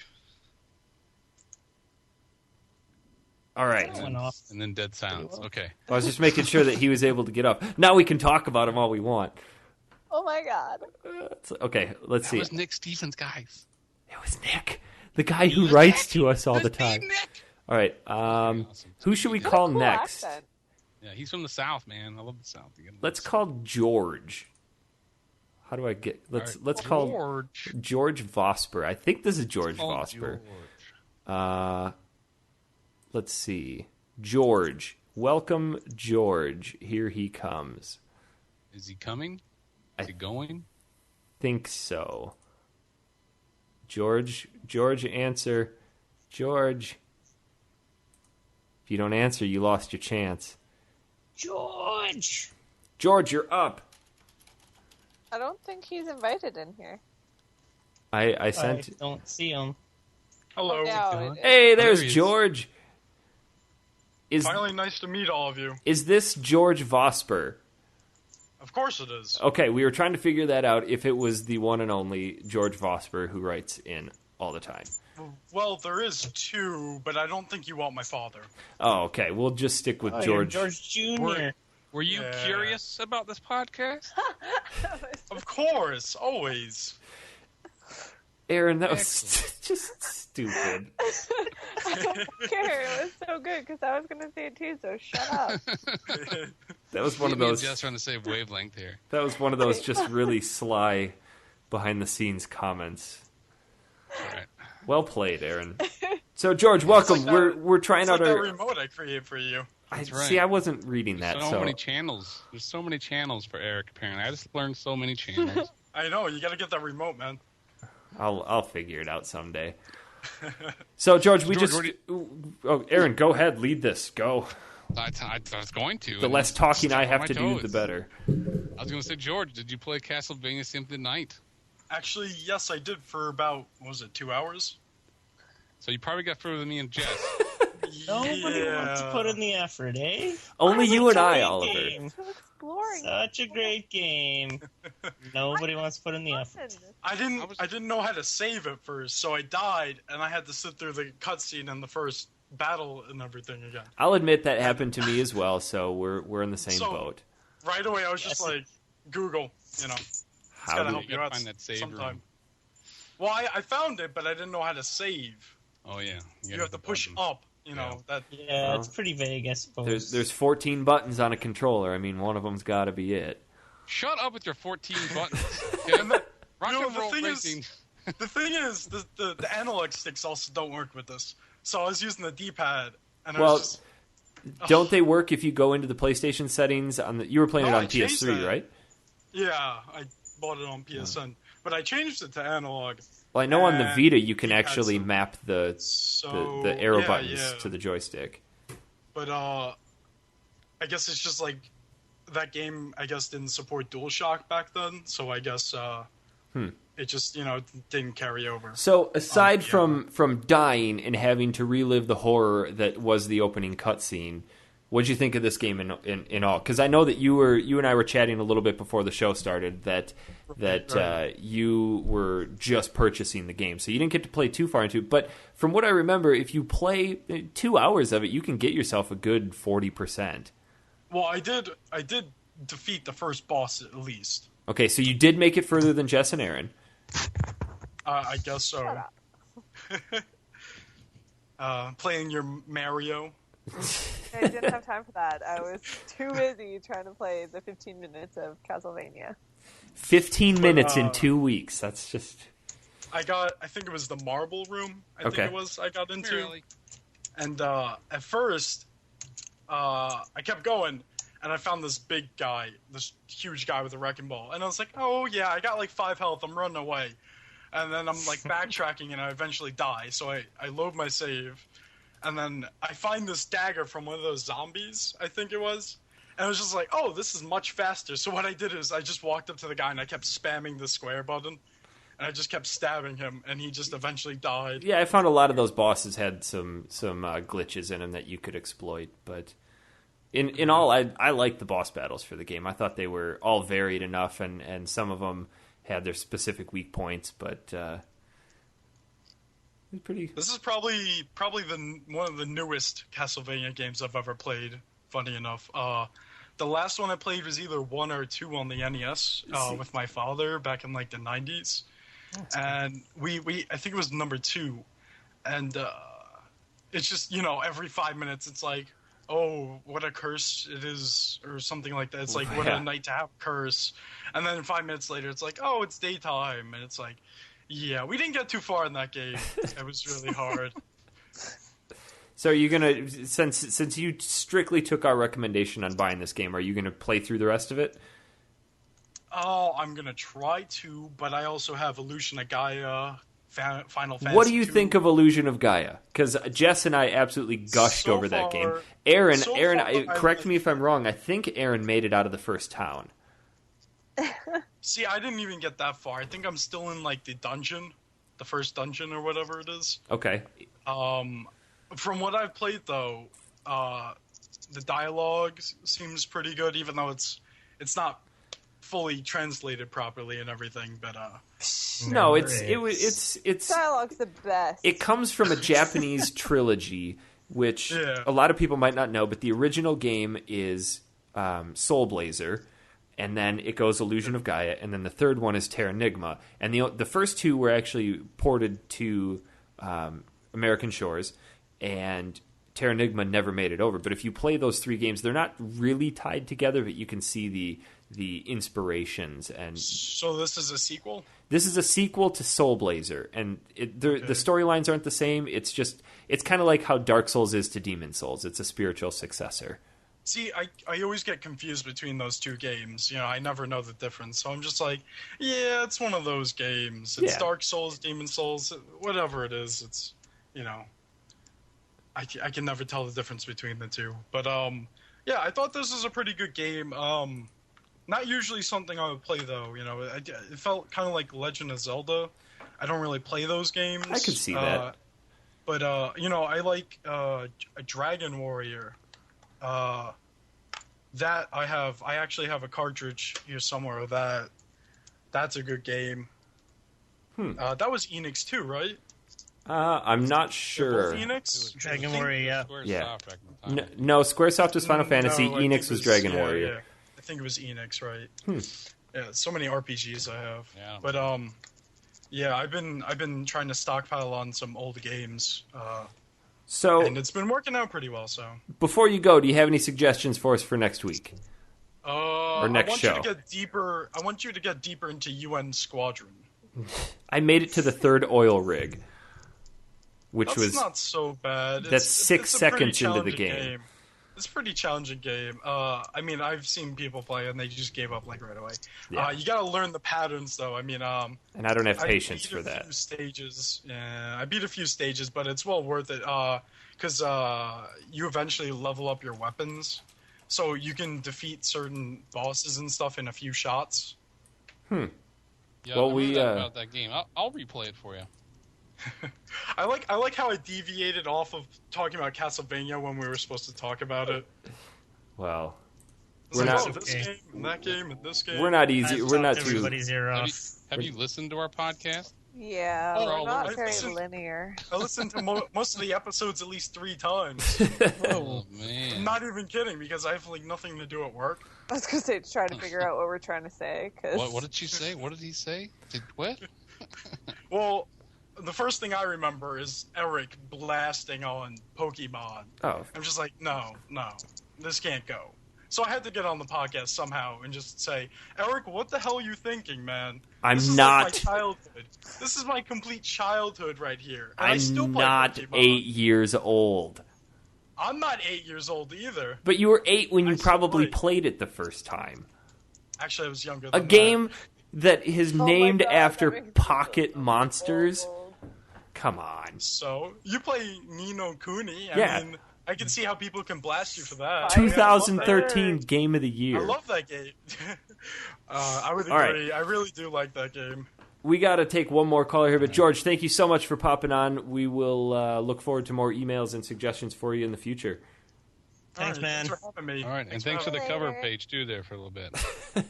All right. That went off. and then dead silence. Okay. I was just making sure that he was able to get up. Now we can talk about him all we want. Oh my god. Okay, let's see. That was Nick Stevens, guys. It was Nick, the guy who writes to us all the time. Nick. All right, Awesome. who should we call Cool next? accent. Yeah, he's from the South, man. I love the South. Let's call George. How do I get? Let's call George Vosper. I think this is George Vosper. Let's see. George. Welcome, George. Here he comes. Is he coming? Is he going? Think so. George, answer. George. If you don't answer, you lost your chance. George! George, you're up. I don't think he's invited in here. I sent... I don't see him. Hello. No, Hey, there's There he is. George. Finally, nice to meet all of you. Is this George Vosper? Of course it is. Okay, we were trying to figure that out if it was the one and only George Vosper who writes in all the time. Well, there is two, but I don't think you want my father. Oh, okay. We'll just stick with Oh, George. you're George Jr. Were you Yeah. curious about this podcast? Of course, always. Aaron, that was just stupid. I don't care. It was so good because I was going to say it too, so shut up. That was one of Me and those. Jess are on the same wavelength here. That was one of those just really sly, behind the scenes comments. All right. Well played, Aaron. So George, welcome. like We're trying It's out like that our. remote I created for you. That's right. See, I wasn't reading that, so so many channels. There's so many channels for Eric. Apparently, I just learned so many channels. I know, you gotta get that remote, man. I'll figure it out someday. So George, we George, just. Oh, Aaron, go ahead, lead this. Go. I was going to. The and less then talking step I on have my to do, toes. the better. I was going to say, George, did you play Castlevania Symphony tonight? Actually, yes, I did for about, 2 hours? So you probably got further than me and Jess. Nobody wants to put in the effort, eh? Only you and Such a I, great Oliver. game. So exploring. Such a great game. Nobody wants to put in the effort. I didn't know how to save at first, so I died, and I had to sit through the cutscene and the first battle and everything again. I'll admit that happened to me as well, so we're in the same So- boat. Right away, I was just Yes. like, Google, it's How gotta do help you you gotta out find that save sometime. room. Well, I found it, but I didn't know how to save. Oh, yeah. You have to push up, that. Yeah, it's pretty vague, I suppose. There's 14 buttons on a controller. I mean, one of them's got to be it. Shut up with your 14 buttons. Okay? Rock You know, and the roll thing is- racing. The thing is, the analog sticks also don't work with this. So I was using the D-pad, and I Well, was just... Don't they work if you go into the PlayStation settings on the? You were playing it No, on I changed PS3, that. right? Yeah, I bought it on PSN. But I changed it to analog. Well, I know on the And Vita you can you had actually some- map the So... the arrow yeah, buttons yeah. to the joystick. But, I guess it's just like... That game, I guess, didn't support DualShock back then. So I guess, it just, didn't carry over. So aside yeah. from dying and having to relive the horror that was the opening cutscene, what'd you think of this game in all? Because I know that you and I were chatting a little bit before the show started that Right. you were just purchasing the game, so you didn't get to play too far into it. But from what I remember, if you play 2 hours of it, you can get yourself a good 40%. Well, I did defeat the first boss at least. Okay, so you did make it further than Jess and Aaron. I guess so. Shut up. Playing your Mario. I didn't have time for that. I was too busy trying to play the 15 minutes of Castlevania. 15 minutes in 2 weeks. That's just... I think it was the Marble Room. I Okay. think it was I got into. Really? And at first, I kept going, and I found this big guy, this huge guy with a wrecking ball. And I was like, oh yeah, I got like 5 health, I'm running away. And then I'm like backtracking, and I eventually die. So I load my save, and then I find this dagger from one of those zombies, I think it was. And I was just like, oh, this is much faster. So what I did is I just walked up to the guy, and I kept spamming the square button. And I just kept stabbing him, and he just eventually died. Yeah, I found a lot of those bosses had some glitches in them that you could exploit. But in all, I liked the boss battles for the game. I thought they were all varied enough, and some of them had their specific weak points. But it was pretty. This is probably one of the newest Castlevania games I've ever played. Funny enough, the last one I played was either 1 or 2 on the NES with my father back in like the 90s. And we I think it was number 2. And it's just, every 5 minutes it's like, oh, what a curse it is, or something like that. It's like, what a night to have a curse. And then 5 minutes later it's like, oh, it's daytime. And it's like, yeah, we didn't get too far in that game. It was really hard. So are you gonna, since you strictly took our recommendation on buying this game, are you gonna play through the rest of it? Oh, I'm gonna try to, but I also have Illusion of Gaia, Final Fantasy. What do you 2. think of Illusion of Gaia? Because Jess and I absolutely gushed over that game. Aaron, correct me if I'm wrong. I think Aaron made it out of the first town. See, I didn't even get that far. I think I'm still in like the dungeon, the first dungeon or whatever it is. Okay. From what I've played, though, the dialogue seems pretty good, even though it's not fully translated properly and everything. But no, it's Dialogue's the best. It comes from a Japanese trilogy, which a lot of people might not know. But the original game is Soul Blazer, and then it goes Illusion of Gaia, and then the third one is Terranigma, and the first 2 were actually ported to American shores. And Terranigma never made it over. But if you play those 3 games, they're not really tied together, but you can see the inspirations. And so this is a sequel? This is a sequel to Soul Blazer. And the storylines aren't the same. It's kind of like how Dark Souls is to Demon Souls. It's a spiritual successor. See, I always get confused between those 2 games. I never know the difference. So I'm just like, yeah, it's one of those games. It's Dark Souls, Demon Souls, whatever it is. It's, I can never tell the difference between the 2. But, I thought this was a pretty good game. Not usually something I would play, though. It felt kind of like Legend of Zelda. I don't really play those games. I could see that. But, I like a Dragon Warrior. That I actually have a cartridge here somewhere of that. That's a good game. That was Enix too, right? I'm not sure. Enix? Dragon Warrior, yeah. No, Squaresoft was Final Fantasy. Enix was Dragon Warrior. Yeah. I think it was Enix, right? Yeah, so many RPGs I have. Yeah. But I've been trying to stockpile on some old games. And it's been working out pretty well. So before you go, do you have any suggestions for us for next week? Or next show? I want you to get deeper into UN Squadron. I made it to the 3rd oil rig. That's not so bad. That's 6 seconds into the game. It's a pretty challenging game. I've seen people play and they just gave up like right away. Yeah. You got to learn the patterns though. And I don't have patience for that. I beat a few stages, but it's well worth it because you eventually level up your weapons, so you can defeat certain bosses and stuff in a few shots. Yeah, well, about that game. I'll replay it for you. I like how I deviated off of talking about Castlevania when we were supposed to talk about it. Well, we're not this game and that game and this game. We're not easy. We're not too. Everybody's ear off. Have you listened to our podcast? Yeah, we're not very linear. I listened to most of the episodes at least 3 times. Oh man! I'm not even kidding because I have like nothing to do at work. I was gonna say to try to figure out what we're trying to say. What did she say? What did he say? What? Well. The first thing I remember is Eric blasting on Pokemon. Oh. I'm just like, no, this can't go. So I had to get on the podcast somehow and just say, Eric, what the hell are you thinking, man? This is not. Like my childhood. This is my complete childhood right here. And I'm I still play not Pokemon. 8 years old. I'm not 8 years old either. But you were 8 when you probably played it the first time. Actually, I was younger than that. A game that is named after Pocket Monsters. Come on. So, you play Ni no Kuni. Yeah. I can see how people can blast you for that. 2013 Game of the Year. I love that game. I would agree. Right. I really do like that game. We got to take one more caller here, but George, thank you so much for popping on. We will look forward to more emails and suggestions for you in the future. Thanks, man. Thanks for having me. All right, and thanks for the cover page, too, there for a little bit.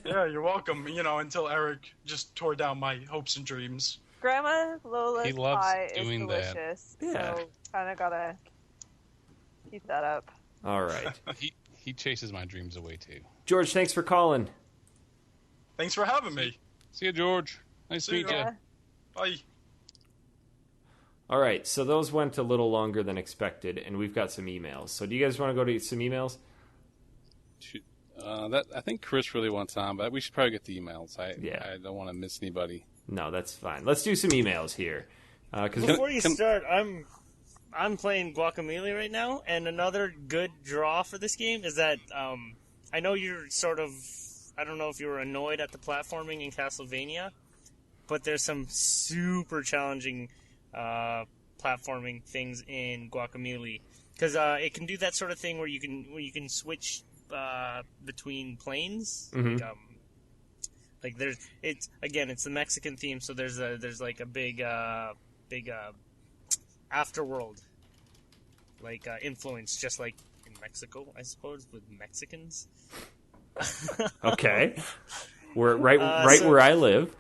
Yeah, you're welcome. Until Eric just tore down my hopes and dreams. Grandma Lola's pie is delicious. Yeah. So kind of gotta keep that up. All right. he chases my dreams away too. George, thanks for calling. Thanks for having me. See you, George. Nice to meet you. Yeah. Bye. All right, so those went a little longer than expected, and we've got some emails. So do you guys want to go to some emails? I think Chris really wants on, but we should probably get the emails. I don't want to miss anybody. No, that's fine. Let's do some emails here. Before you start, I'm playing Guacamelee right now, and another good draw for this game is that I know you're sort of, I don't know if you were annoyed at the platforming in Castlevania, but there's some super challenging platforming things in Guacamelee, because it can do that sort of thing where you can switch between planes. Mm-hmm. Like it's the Mexican theme, so there's like a big afterworld influence, just like in Mexico, I suppose, with Mexicans. Okay, we're right where I live.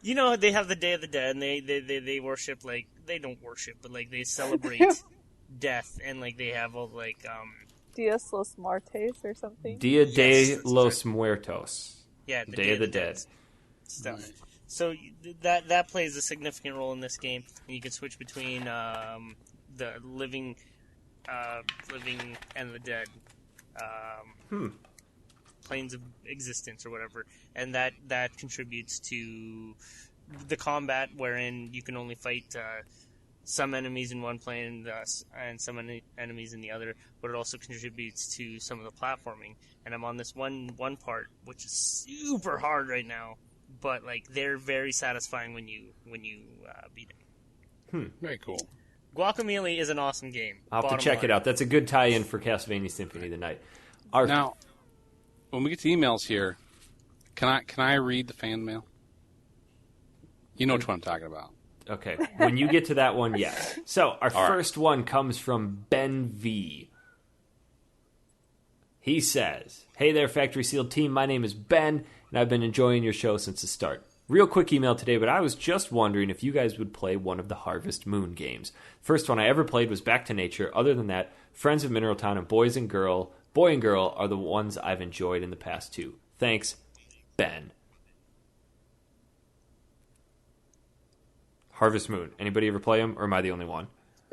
You know, they have the Day of the Dead, and they worship, they don't worship, but they celebrate death, and they have all Dios los Muertos or something. Dia de los Muertos. Yeah, the Day of the Dead stuff. Right. So that plays a significant role in this game. And you can switch between the living and the dead, planes of existence or whatever, and that contributes to the combat, wherein you can only fight some enemies in one plane and some enemies in the other, but it also contributes to some of the platforming. And I'm on this one part, which is super hard right now, but they're very satisfying when you beat it. Very cool. Guacamelee is an awesome game. I'll have to check it out. That's a good tie-in for Castlevania Symphony tonight. Now, when we get to emails here, can I read the fan mail? You know which one I'm talking about. Okay. When you get to that one, yes. So, our first one comes from Ben V. He says, "Hey there, Factory Sealed team. My name is Ben, and I've been enjoying your show since the start. Real quick email today, but I was just wondering if you guys would play one of the Harvest Moon games. First one I ever played was Back to Nature. Other than that, Friends of Mineral Town and Boy and Girl are the ones I've enjoyed in the past two. Thanks, Ben." Harvest Moon. Anybody ever play them, or am I the only one?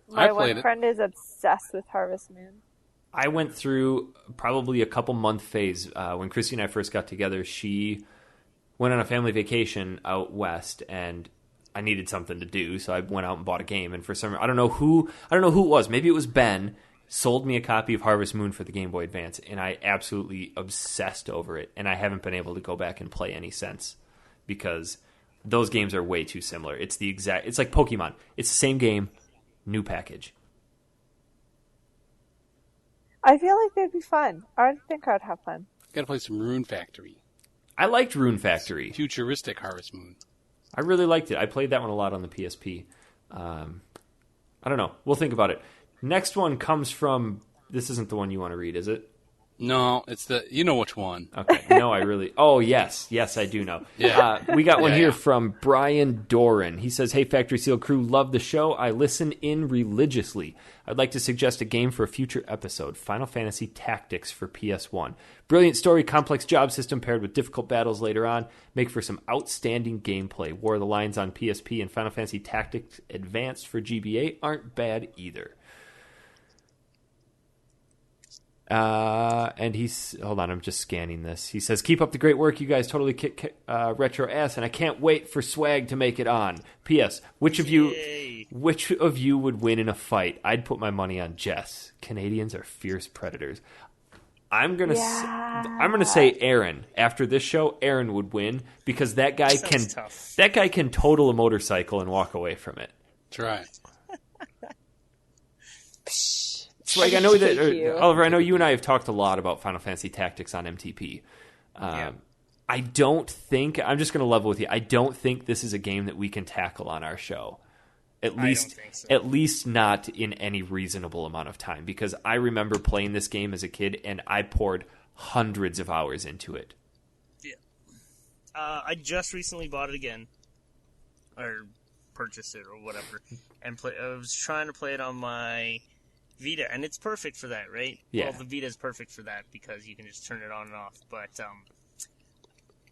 My one friend is obsessed with Harvest Moon. I went through probably a couple-month phase. When Chrissy and I first got together, she went on a family vacation out west, and I needed something to do, so I went out and bought a game. And for some reason, I don't know who it was. Maybe it was Ben. Sold me a copy of Harvest Moon for the Game Boy Advance, and I absolutely obsessed over it. And I haven't been able to go back and play any since, because those games are way too similar. It's like Pokemon. It's the same game, new package. I feel like they'd be fun. I think I'd have fun. Got to play some Rune Factory. I liked Rune Factory. Futuristic Harvest Moon. I really liked it. I played that one a lot on the PSP. I don't know. We'll think about it. Next one comes from... This isn't the one you want to read, is it? No, it's the... You know which one. Okay. No, I really... Oh, yes. Yes, I do know. Yeah. We got one here from Brian Doran. He says, "Hey, Factory Seal crew, love the show. I listen in religiously. I'd like to suggest a game for a future episode. Final Fantasy Tactics for PS1. Brilliant story, complex job system paired with difficult battles later on. Make for some outstanding gameplay. War of the Lines on PSP and Final Fantasy Tactics Advanced for GBA aren't bad either." And he's... Hold on, I'm just scanning this. He says, "Keep up the great work. You guys totally kick retro ass, and I can't wait for Swag to make it on. P.S. Which of you would win in a fight? I'd put my money on Jess. Canadians are fierce predators." I'm gonna say Aaron. After this show, Aaron would win, because that guy can total a motorcycle and walk away from it. That's right. Swag, I know that, Oliver, I know you and I have talked a lot about Final Fantasy Tactics on MTP. I don't think, I'm just going to level with you, I don't think this is a game that we can tackle on our show. At least not in any reasonable amount of time, because I remember playing this game as a kid, and I poured hundreds of hours into it. Yeah. I just recently bought it again, or purchased it, or whatever, and I was trying to play it on my Vita, and it's perfect for that, right? Yeah. Well, the Vita is perfect for that because you can just turn it on and off. But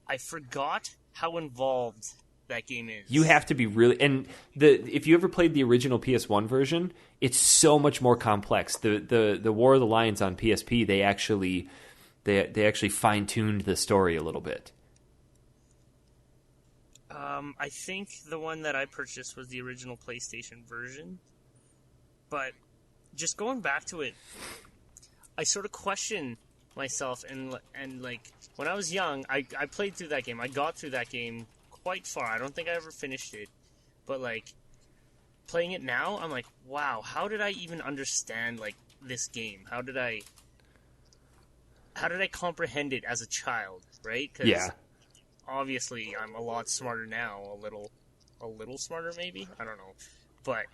I forgot how involved that game is. You have to be really, and if you ever played the original PS1 version, it's so much more complex. The War of the Lions on PSP, they actually fine tuned the story a little bit. I think the one that I purchased was the original PlayStation version, but just going back to it, I sort of question myself and like when I was young, I played through that game. I got through that game quite far. I don't think I ever finished it, but like playing it now, I'm like, wow, how did I even understand like this game? How did I comprehend it as a child, right? 'Cause Yeah. obviously I'm a lot smarter now, a little smarter maybe, I don't know. But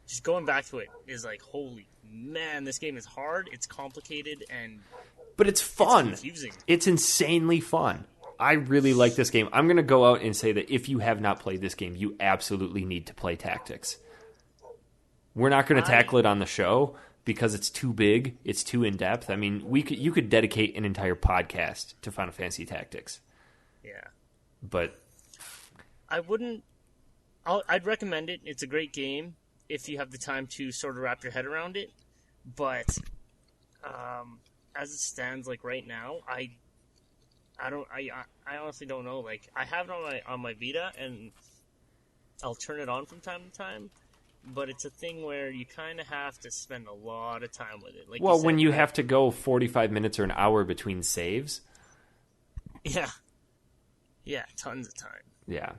just going back to it is like, holy man, this game is hard, it's complicated, but it's fun. It's confusing. It's insanely fun. I really like this game. I'm going to go out and say that if you have not played this game, you absolutely need to play Tactics. We're not going to tackle it on the show because it's too big, it's too in-depth. I mean, you could dedicate an entire podcast to Final Fantasy Tactics. Yeah. But I'd recommend it. It's a great game if you have the time to sort of wrap your head around it. But as it stands, like right now, I honestly don't know. Like I have it on my Vita, and I'll turn it on from time to time. But it's a thing where you kind of have to spend a lot of time with it. Like well, you said, when you have to go 45 minutes or an hour between saves. Yeah. Yeah, tons of time. Yeah.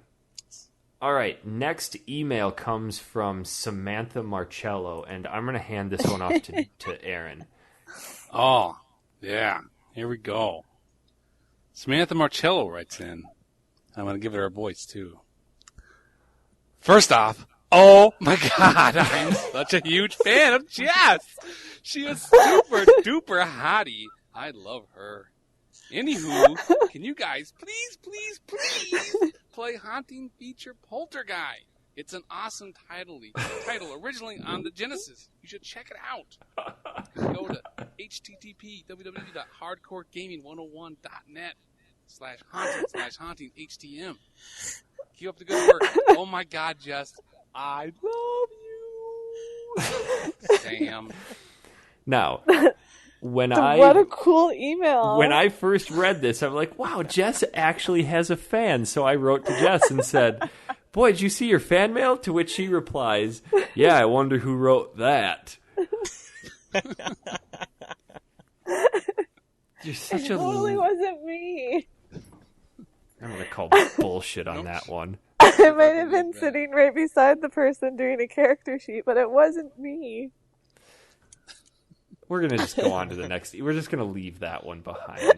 All right, next email comes from Samantha Marcello, and I'm going to hand this one off to Aaron. Oh, yeah. Here we go. Samantha Marcello writes in. I'm going to give it her voice, too. First off, oh my God, I'm such a huge fan of Jess. She is super duper hottie. I love her. Anywho, can you guys please play Haunting Feature Poltergeist? It's an awesome title originally on the Genesis. You should check it out. Go to http://hardcoregaming101.net/haunting/haunting-htm. Keep up the good work. Oh my God, Jess. I love you. Sam. Now, what a cool email. When I first read this, I'm like, wow, Jess actually has a fan. So I wrote to Jess and said, boy, did you see your fan mail? To which she replies, yeah, I wonder who wrote that. You're such it totally wasn't me. I'm going to call bullshit on that one. I might have been sitting right beside the person doing a character sheet, but it wasn't me. We're going to just go on to the next. We're just going to leave that one behind.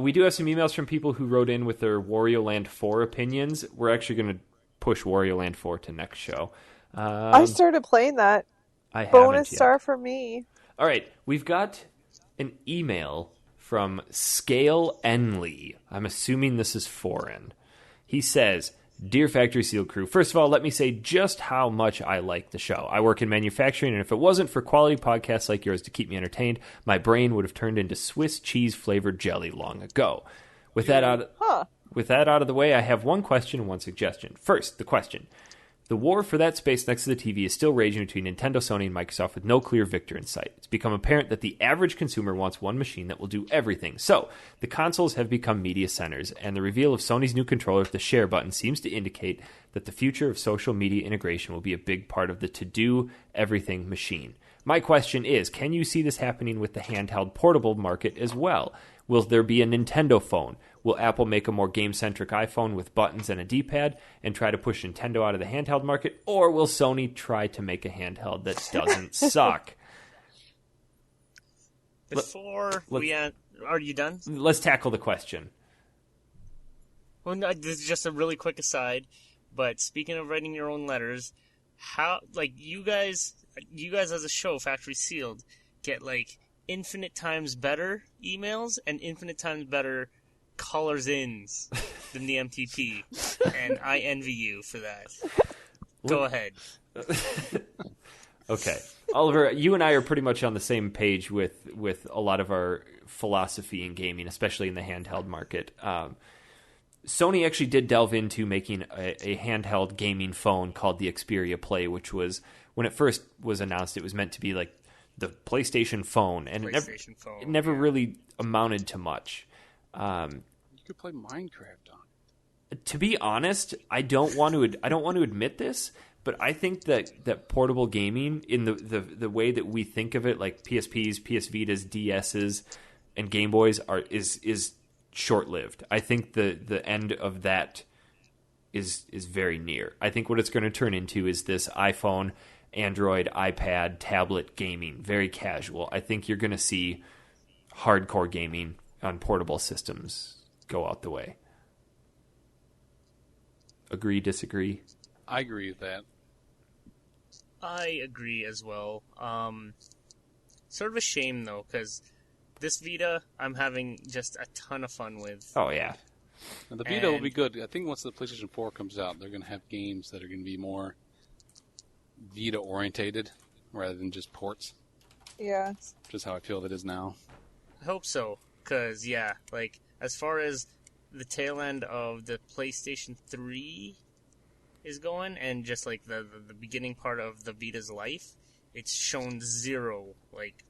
We do have some emails from people who wrote in with their Wario Land 4 opinions. We're actually going to push Wario Land 4 to next show. I started playing that. I haven't Bonus yet. star for me. All right, we've got an email from Scale Enley. I'm assuming this is foreign. He says, Dear Factory Seal Crew, first of all, let me say just how much I like the show. I work in manufacturing, and if it wasn't for quality podcasts like yours to keep me entertained, my brain would have turned into Swiss cheese-flavored jelly long ago. With that out of the way, I have one question and one suggestion. First, the question. The war for that space next to the TV is still raging between Nintendo, Sony, and Microsoft with no clear victor in sight. It's become apparent that the average consumer wants one machine that will do everything. So, the consoles have become media centers, and the reveal of Sony's new controller with the share button seems to indicate that the future of social media integration will be a big part of the to-do everything machine. My question is, can you see this happening with the handheld portable market as well? Will there be a Nintendo phone? Will Apple make a more game-centric iPhone with buttons and a D-pad and try to push Nintendo out of the handheld market? Or will Sony try to make a handheld that doesn't suck? Are you done? Let's tackle the question. Well, no, this is just a really quick aside, but speaking of writing your own letters, how, like, you guys as a show, Factory Sealed, get, like, infinite times better emails and infinite times better colors ins than the MTP, and I envy you for that. Go ahead. Okay. Oliver, you and I are pretty much on the same page with a lot of our philosophy in gaming, especially in the handheld market. Sony actually did delve into making a handheld gaming phone called the Xperia Play, which was, when it first was announced, it was meant to be like the PlayStation phone, and it never really amounted to much. You could play Minecraft on it. To be honest, I don't want to admit this, but I think that portable gaming, in the way that we think of it, like PSPs, PS Vitas, DSs, and Game Boys, is short-lived. I think the end of that is very near. I think what it's going to turn into is this iPhone, Android, iPad, tablet gaming, very casual. I think you're going to see hardcore gaming on portable systems go out the way. Agree, disagree? I agree with that. I agree as well. Sort of a shame, though, because this Vita, I'm having just a ton of fun with. Oh, yeah. Now, the Vita will be good. I think once the PlayStation 4 comes out, they're going to have games that are going to be more Vita-orientated rather than just ports. Yeah. Which is how I feel it is now. I hope so, because, yeah, like, as far as the tail end of the PlayStation 3 is going, and just, like, the beginning part of the Vita's life, it's shown zero, like,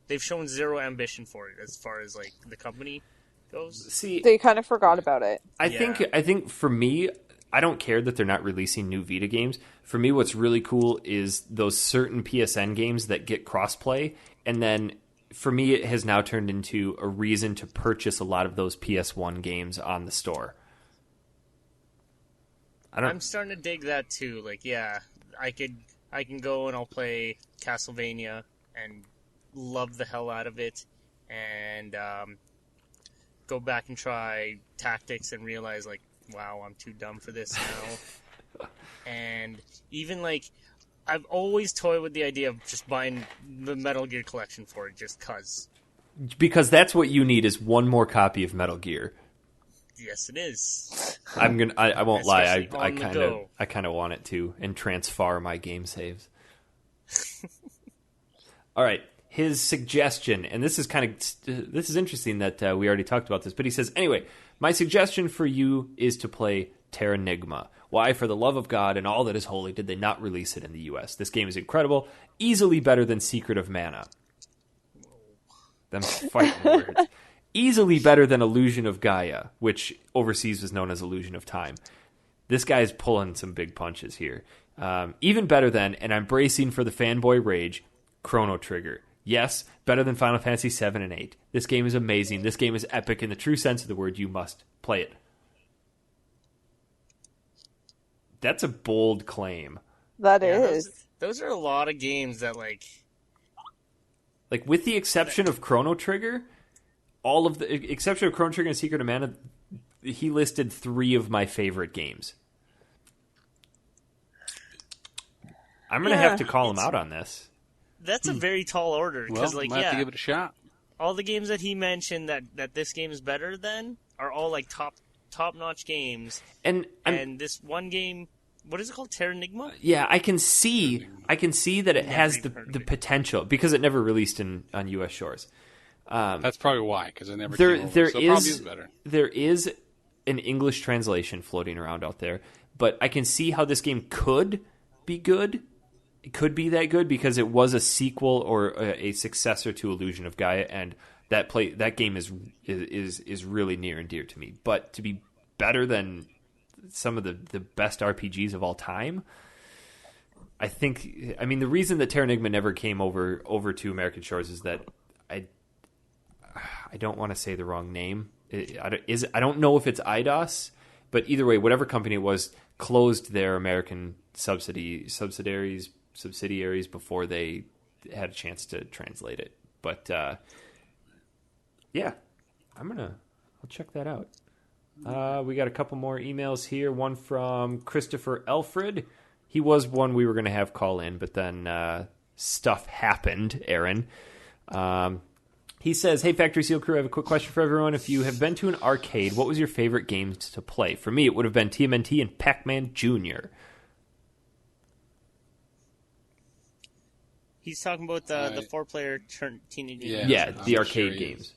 they've shown zero ambition for it as far as, like, the company goes. See, They kind of forgot about it. I think for me, I don't care that they're not releasing new Vita games. For me, what's really cool is those certain PSN games that get crossplay, and then for me, it has now turned into a reason to purchase a lot of those PS1 games on the store. I'm starting to dig that too. Like, yeah, I can go and I'll play Castlevania and love the hell out of it, and go back and try Tactics and realize, like, wow, I'm too dumb for this now. And even, like, I've always toyed with the idea of just buying the Metal Gear collection for it, just cause. Because that's what you need, is one more copy of Metal Gear. Yes, it is. I won't lie. I kind of want it to, and transfer my game saves. All right. His suggestion, and this is interesting that we already talked about this, but he says, anyway, my suggestion for you is to play Terranigma. Why, for the love of God and all that is holy, did they not release it in the U.S.? This game is incredible, easily better than Secret of Mana. Them fighting words. Easily better than Illusion of Gaia, which overseas was known as Illusion of Time. This guy's pulling some big punches here. Even better than, and I'm bracing for the fanboy rage, Chrono Trigger. Yes, better than Final Fantasy 7 and 8. This game is amazing. This game is epic in the true sense of the word. You must play it. That's a bold claim. That is. Those are a lot of games that, like, with the exception of Chrono Trigger, exception of Chrono Trigger and Secret of Mana, he listed 3 of my favorite games. I'm going to have to call him out on this. That's a very tall order. Because, might have to give it a shot. All the games that he mentioned that this game is better than are all, like, top-notch games. And this one game, what is it called? Terranigma? Yeah, I can see that it has the potential, because it never released on U.S. shores. That's probably why, because it never came over. So it probably is better. There is an English translation floating around out there, but I can see how this game could be good. It could be that good because it was a sequel or a successor to Illusion of Gaia, and that game is really near and dear to me. But to be better than some of the best RPGs of all time, I mean, the reason that Terranigma never came over to American shores is that I don't want to say the wrong name. I don't know if it's IDOS, but either way, whatever company it was closed their American subsidiaries before they had a chance to translate it. But yeah, I'll check that out. We got a couple more emails here. One from Christopher Elfred. He was one we were going to have call in, but then stuff happened, Aaron. He says, hey, Factory Seal Crew, I have a quick question for everyone. If you have been to an arcade, what was your favorite games to play? For me, it would have been TMNT and Pac-Man Jr. He's talking about the 4-player Teenage Mutant Yeah. Ninja Yeah, Turtles. the I'm sure arcade he games. is.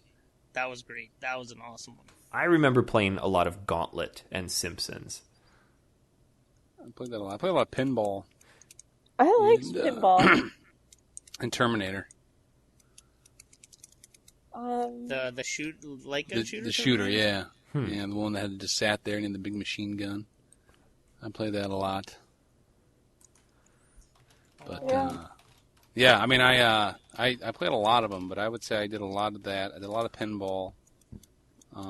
That was great. That was an awesome one. I remember playing a lot of Gauntlet and Simpsons. I played that a lot. I played a lot of pinball I liked And, pinball. and Terminator. The shoot light gun shooter. The shooter, Terminator? yeah. Hmm. Yeah, the one that had just sat there and had the big machine gun. I played that a lot. But Yeah. I mean, I played a lot of them, but I would say I did a lot of that. I did a lot of pinball. I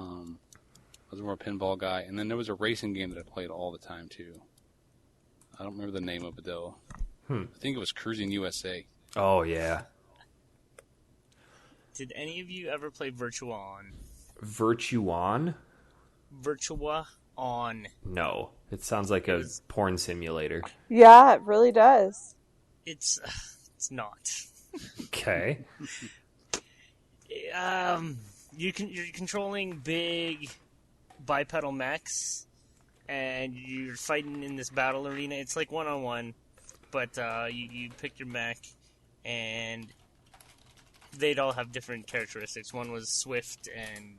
was more a pinball guy, and then there was a racing game that I played all the time too. I don't remember the name of it though. I think it was Cruising USA. Oh, yeah. Did any of you ever play Virtua On? Virtuon? Virtua On. No. It sounds like a porn simulator. Yeah, it really does. It's not. Okay. You're controlling big bipedal mechs, and you're fighting in this battle arena. It's like 1-on-1, but you pick your mech, and they'd all have different characteristics. One was swift and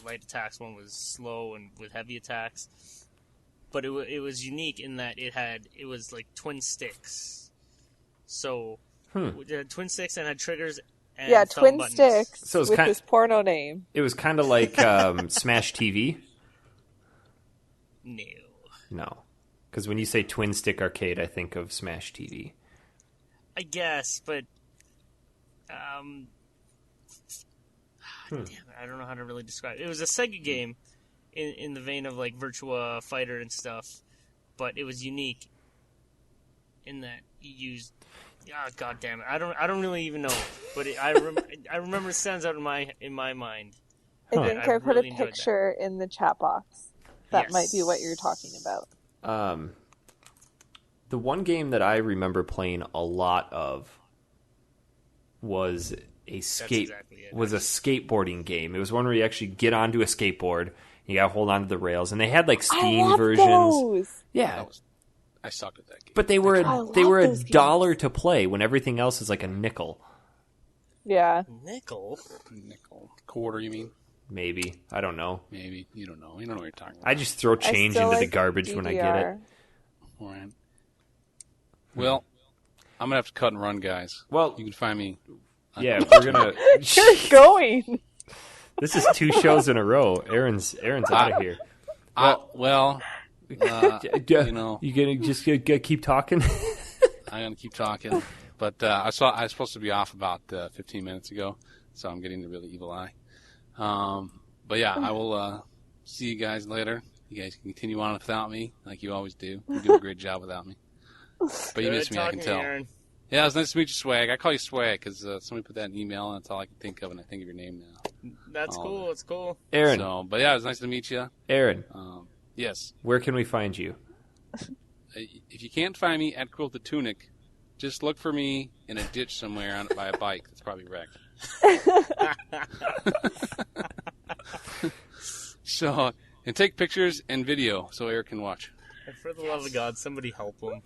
light attacks. One was slow and with heavy attacks. But it was unique in that it was like twin sticks. So it had twin sticks and had triggers. And Yeah, thumb twin buttons. sticks So it's with this porno name. It was kind of like Smash TV? No. No. Because when you say twin stick arcade, I think of Smash TV. I guess, but damn it, I don't know how to really describe it. It was a Sega game in the vein of like Virtua Fighter and stuff, but it was unique in that you used. God damn it! I don't really even know, but I remember it stands out in my mind. I think I put really a enjoyed picture in the chat box. That Yes. might be what you're talking about. The one game that I remember playing a lot of was a exactly it. was a skateboarding game. It was one where you actually get onto a skateboard, you gotta hold onto the rails, and they had like Steam I love versions. those. Yeah, I sucked at that game. but they were love a those dollar to play when everything else is like a nickel. Yeah. Nickel. Nickel quarter, you mean? Maybe, I don't know. Maybe you don't know. You don't know what you're talking about. I just throw change still into the like garbage when I get it. DDR. All right. Well, I'm gonna have to cut and run, guys. Well, You can find me. yeah, we're gonna. You're going. This is 2 shows in a row. Aaron's out of here. Well, you know, you gonna just keep talking? I'm gonna keep talking. But I was supposed to be off about 15 minutes ago, so I'm getting the really evil eye. But yeah, I will see you guys later. You guys can continue on without me, like you always do. You do a great job without me. But you miss me, I can tell. Aaron. Yeah, it was nice to meet you, Swag. I call you Swag because somebody put that in email, and that's all I can think of, and I think of your name now. That's cool. It's cool. Aaron, But yeah, it was nice to meet you. Aaron, Yes. where can we find you? If you can't find me at Quilt the Tunic, just look for me in a ditch somewhere by a bike that's probably wrecked. So, and take pictures and video so Eric can watch. And for the love of God, somebody help him.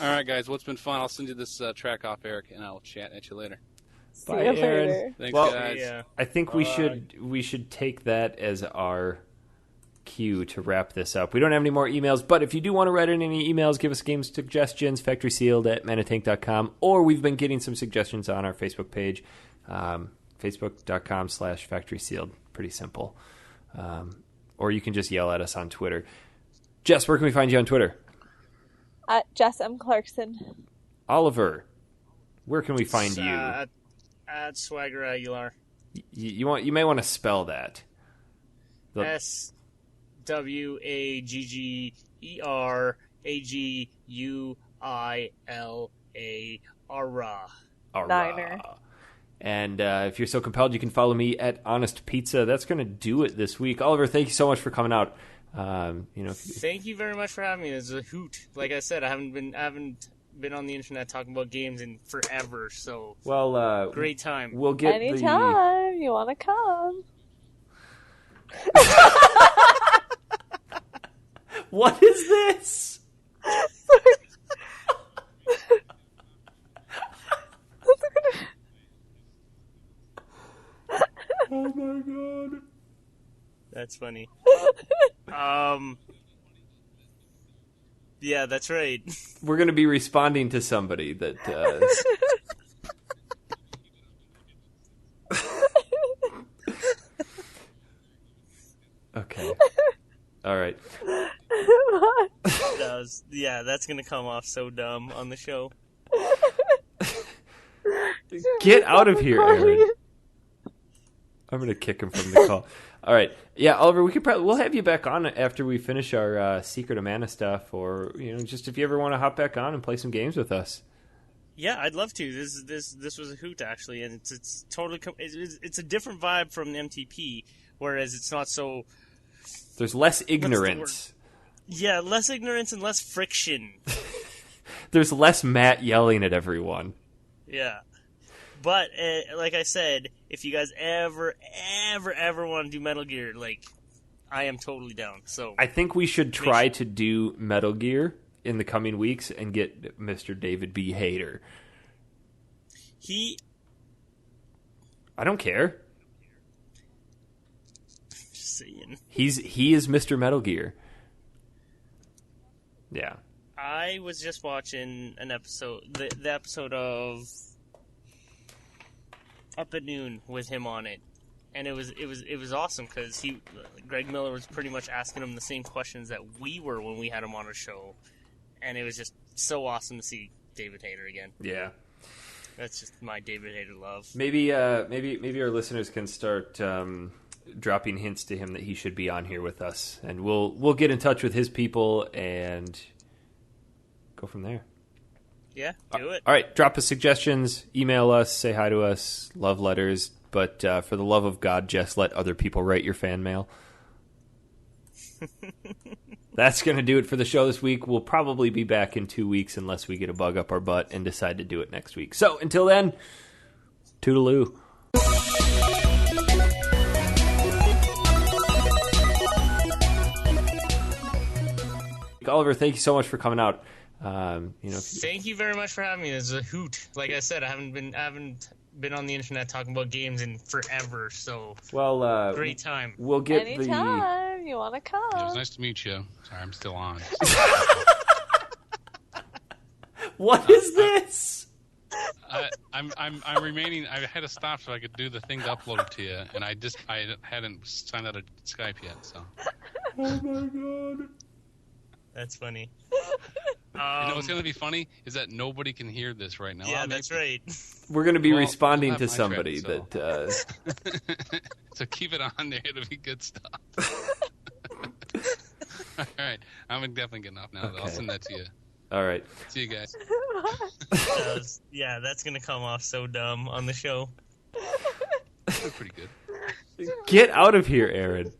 All right, guys. Well, it's been fun. I'll send you this track off, Eric, and I'll chat at you later. See Bye, you Aaron. later. Thanks, Well, guys. Yeah. I think we should take that as our cue to wrap this up. We don't have any more emails, but if you do want to write in any emails, give us game suggestions, factorysealed@manatank.com, or we've been getting some suggestions on our Facebook page, facebook.com/factorysealed. Pretty simple. Or you can just yell at us on Twitter. Jess, where can we find you on Twitter? At Jess M. Clarkson. Oliver, where can we find you? At Swagger Aguilar. You may want to spell that. SWAGGUILAR. Niner. And if you're so compelled, you can follow me at Honest Pizza. That's going to do it this week. Oliver, thank you so much for coming out. Thank you very much for having me. It's a hoot. Like I said, I haven't been on the internet talking about games in forever. So great time. We'll get Anytime you want to come. What is this? That's funny. Yeah, that's right. We're going to be responding to somebody that... Okay. All right. That's going to come off so dumb on the show. Get out of here, Aaron. I'm going to kick him from the call. All right. Yeah, Oliver, we'll have you back on after we finish our Secret of Mana stuff, or just if you ever want to hop back on and play some games with us. Yeah, I'd love to. This was a hoot actually, and it's totally it's a different vibe from the MTP, whereas it's not so. There's less ignorance. Yeah, less ignorance and less friction. There's less Matt yelling at everyone. Yeah. But, like I said, if you guys ever want to do Metal Gear, I am totally down. So I think we should try to do Metal Gear in the coming weeks and get Mr. David B. Hayter. I don't care. Just saying. He is Mr. Metal Gear. Yeah. I was just watching an episode, the episode of Up at Noon with him on it, and it was awesome because Greg Miller was pretty much asking him the same questions that we were when we had him on our show, and it was just so awesome to see David Hayter again. Yeah, that's just my David Hayter love. Maybe our listeners can start dropping hints to him that he should be on here with us, and we'll get in touch with his people and go from there. Yeah, do it. All right, drop us suggestions, email us, say hi to us, love letters, but for the love of God, just let other people write your fan mail. That's going to do it for the show this week. We'll probably be back in 2 weeks unless we get a bug up our butt and decide to do it next week. So until then, toodaloo. Oliver, thank you so much for coming out. Thank you very much for having me. It's a hoot. Like I said, I haven't been on the internet talking about games in forever. So great time. We'll get anytime you want to come. It was nice to meet you. Sorry, I'm still on. What is this? I'm remaining. I had to stop so I could do the thing to upload it to you, and I hadn't signed out of Skype yet. So. Oh my god. That's funny. What's going to be funny is that nobody can hear this right now. Yeah, that's right. We're going to be responding to somebody that... So keep it on there. It'll be good stuff. All right. I'm definitely getting off now. Okay. I'll send that to you. All right. See you guys. Yeah, that's going to come off so dumb on the show. That's pretty good. Get out of here, Aaron.